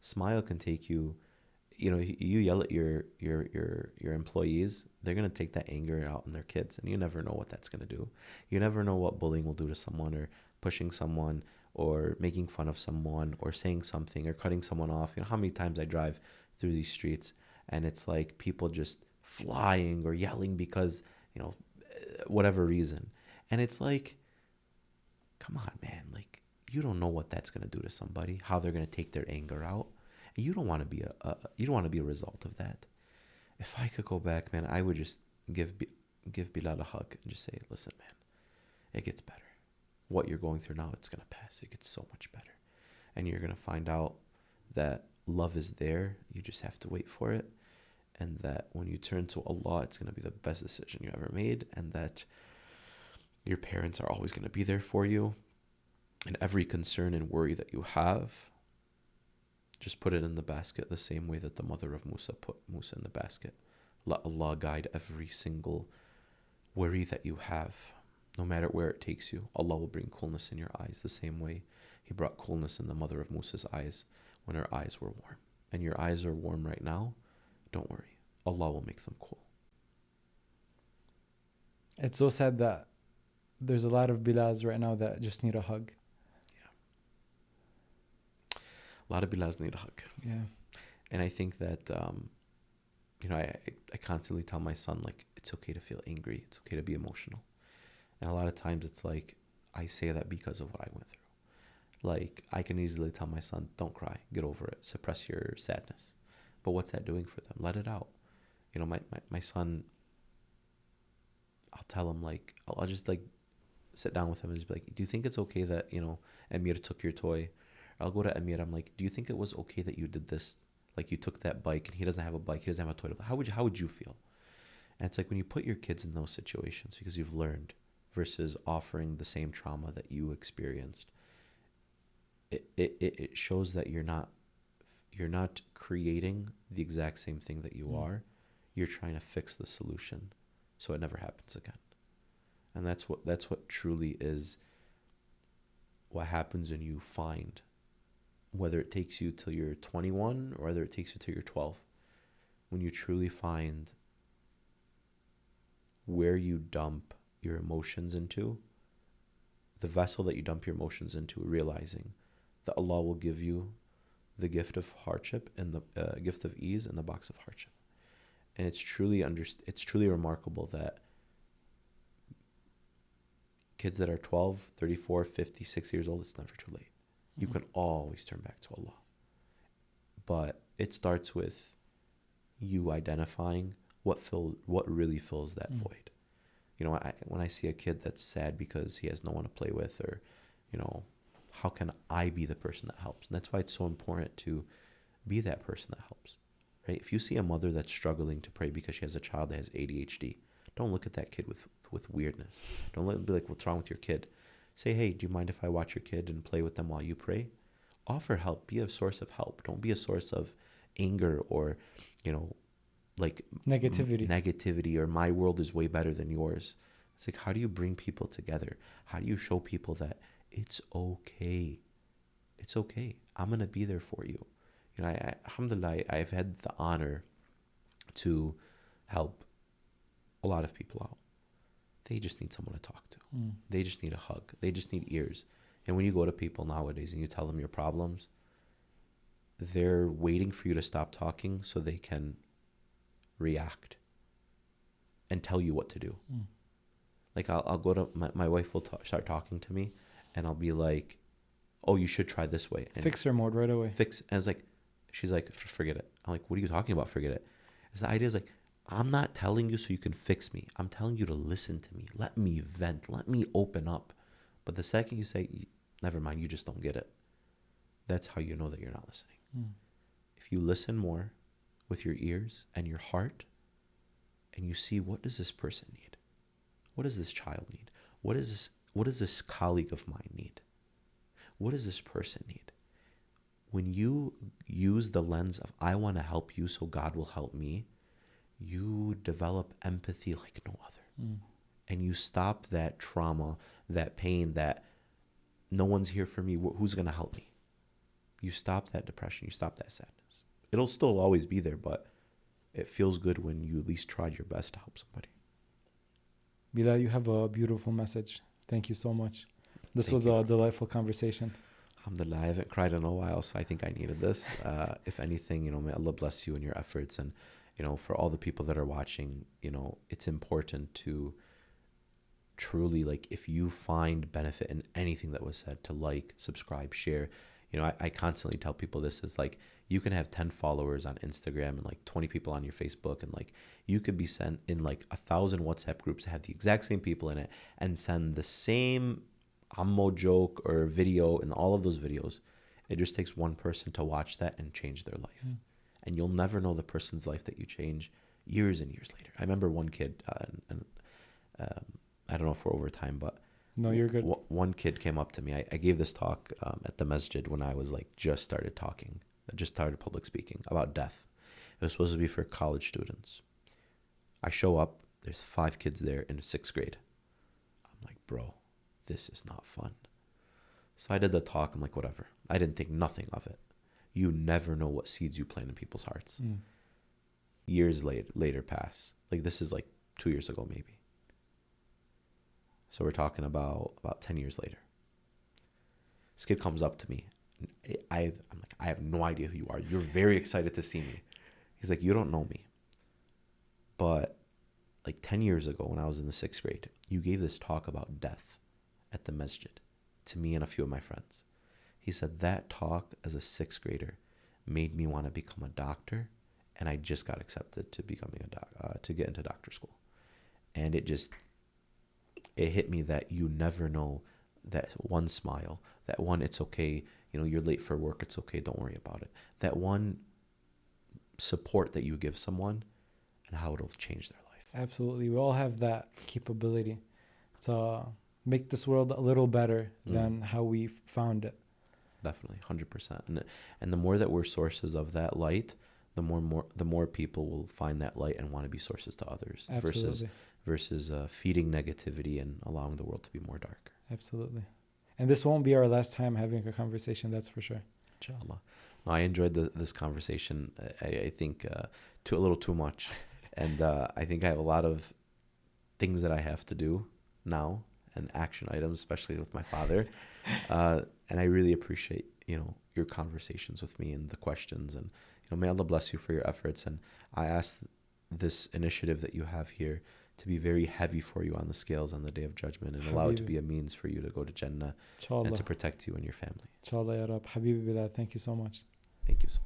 A smile can take you, you know, you yell at your employees, they're going to take that anger out on their kids. And you never know what that's going to do. You never know what bullying will do to someone, or pushing someone, or making fun of someone, or saying something, or cutting someone off. You know, how many times I drive through these streets and it's like people just flying or yelling because, you know, whatever reason. And it's like, come on, man, like, you don't know what that's going to do to somebody, how they're going to take their anger out. And you don't want to be a result of that. If I could go back, man, I would just give Belal a hug and just say, listen, man, it gets better. What you're going through now, it's going to pass. It gets so much better. And you're going to find out that love is there. You just have to wait for it. And that when you turn to Allah, it's going to be the best decision you ever made. And that your parents are always going to be there for you. And every concern and worry that you have, just put it in the basket the same way that the mother of Musa put Musa in the basket. Let Allah guide every single worry that you have. No matter where it takes you, Allah will bring coolness in your eyes the same way He brought coolness in the mother of Musa's eyes when her eyes were warm. And your eyes are warm right now. Don't worry. Allah will make them cool. It's so sad that there's a lot of Bilals right now that just need a hug. Yeah. A lot of Bilals need a hug. Yeah. And I think that, you know, I constantly tell my son, like, it's okay to feel angry. It's okay to be emotional. And a lot of times it's like, I say that because of what I went through. Like, I can easily tell my son, don't cry, get over it, suppress your sadness. But what's that doing for them? Let it out. You know, my son, I'll tell him, like, I'll just, like, sit down with him and just be like, do you think it's okay that, you know, Amir took your toy? I'll go to Amir, I'm like, do you think it was okay that you did this? Like, you took that bike and he doesn't have a bike, he doesn't have a toy. How would you feel? And it's like, when you put your kids in those situations, because you've learned, versus offering the same trauma that you experienced, it shows that you're not creating the exact same thing that you are. You're trying to fix the solution so it never happens again. And that's what truly is what happens when you find, whether it takes you till you're 21 or whether it takes you till you're 12, when you truly find where you dump your emotions into, the vessel that you dump your emotions into, realizing that Allah will give you the gift of hardship and the gift of ease in the box of hardship. And it's truly remarkable that kids that are 12, 34, 50, 60 years old, it's never too late. You can always turn back to Allah. But it starts with you identifying what really fills that void. You know, when I see a kid that's sad because he has no one to play with, or, you know, how can I be the person that helps? And that's why it's so important to be that person that helps, right? If you see a mother that's struggling to pray because she has a child that has ADHD, don't look at that kid with weirdness. Don't be like, what's wrong with your kid? Say, hey, do you mind if I watch your kid and play with them while you pray? Offer help. Be a source of help. Don't be a source of anger or, you know, like negativity, or my world is way better than yours. It's like, how do you bring people together? How do you show people that it's okay? It's okay. I'm going to be there for you. You know, alhamdulillah, I've had the honor to help a lot of people out. They just need someone to talk to. They just need a hug. They just need ears. And when you go to people nowadays and you tell them your problems, they're waiting for you to stop talking so they can react and tell you what to do. Like I'll go to my wife will start talking to me, and I'll be like, "Oh, you should try this way." And Fixer mode right away. and it's like, she's like, "Forget it." I'm like, "What are you talking about? Forget it." It's the idea is like, I'm not telling you so you can fix me. I'm telling you to listen to me. Let me vent. Let me open up. But the second you say, never mind, you just don't get it, that's how you know that you're not listening. If you listen more with your ears and your heart, and you see, what does this person need? What does this child need? What does this colleague of mine need? What does this person need? When you use the lens of, I want to help you so God will help me, you develop empathy like no other. And you stop that trauma, that pain, that no one's here for me, who's going to help me? You stop that depression, you stop that sadness. It'll still always be there, but it feels good when you at least tried your best to help somebody. Belal, you have a beautiful message. Thank you so much. This was a delightful conversation. Alhamdulillah, I haven't cried in a while, so I think I needed this. If anything, may Allah bless you in your efforts. And, for all the people that are watching, it's important to truly, like, if you find benefit in anything that was said, to like, subscribe, share. I constantly tell people this is like, you can have 10 followers on Instagram and like 20 people on your Facebook, and like you could be sent in like 1,000 WhatsApp groups that have the exact same people in it and send the same ammo joke or video in all of those videos. It just takes one person to watch that and change their life. And you'll never know the person's life that you change years and years later. I remember one kid, I don't know if we're over time, but no, you're good. One kid came up to me. I gave this talk at the masjid when I was like just started public speaking about death. It was supposed to be for college students. I show up, there's 5 kids there in 6th grade. I'm like, bro, this is not fun. So I did the talk. I'm like, whatever. I didn't think nothing of it. You never know what seeds you plant in people's hearts. Years later pass. Like, this is like 2 years ago, maybe. So we're talking about 10 years later. This kid comes up to me. I'm like, I have no idea who you are. You're very excited to see me. He's like, you don't know me. But like 10 years ago when I was in the 6th grade, you gave this talk about death at the masjid to me and a few of my friends. He said that talk as a 6th grader made me want to become a doctor, and I just got accepted to becoming to get into doctor school. And it hit me that you never know, that one smile, that one, it's okay, you're late for work, it's okay, don't worry about it. That one support that you give someone and how it'll change their life. Absolutely. We all have that capability to make this world a little better than how we found it. Definitely, 100%. And the more that we're sources of that light, the more people will find that light and want to be sources to others. Absolutely. Versus feeding negativity and allowing the world to be more dark. Absolutely. And this won't be our last time having a conversation, that's for sure. Inshallah. No, I enjoyed this conversation. I think a little too much. And I think I have a lot of things that I have to do now, and action items, especially with my father. And I really appreciate, your conversations with me and the questions. And, may Allah bless you for your efforts. And I ask this initiative that you have here to be very heavy for you on the scales on the Day of Judgment, and allow it to be a means for you to go to Jannah and to protect you and your family. Inshallah, ya Rab. Habibi Belal, thank you so much. Thank you so much.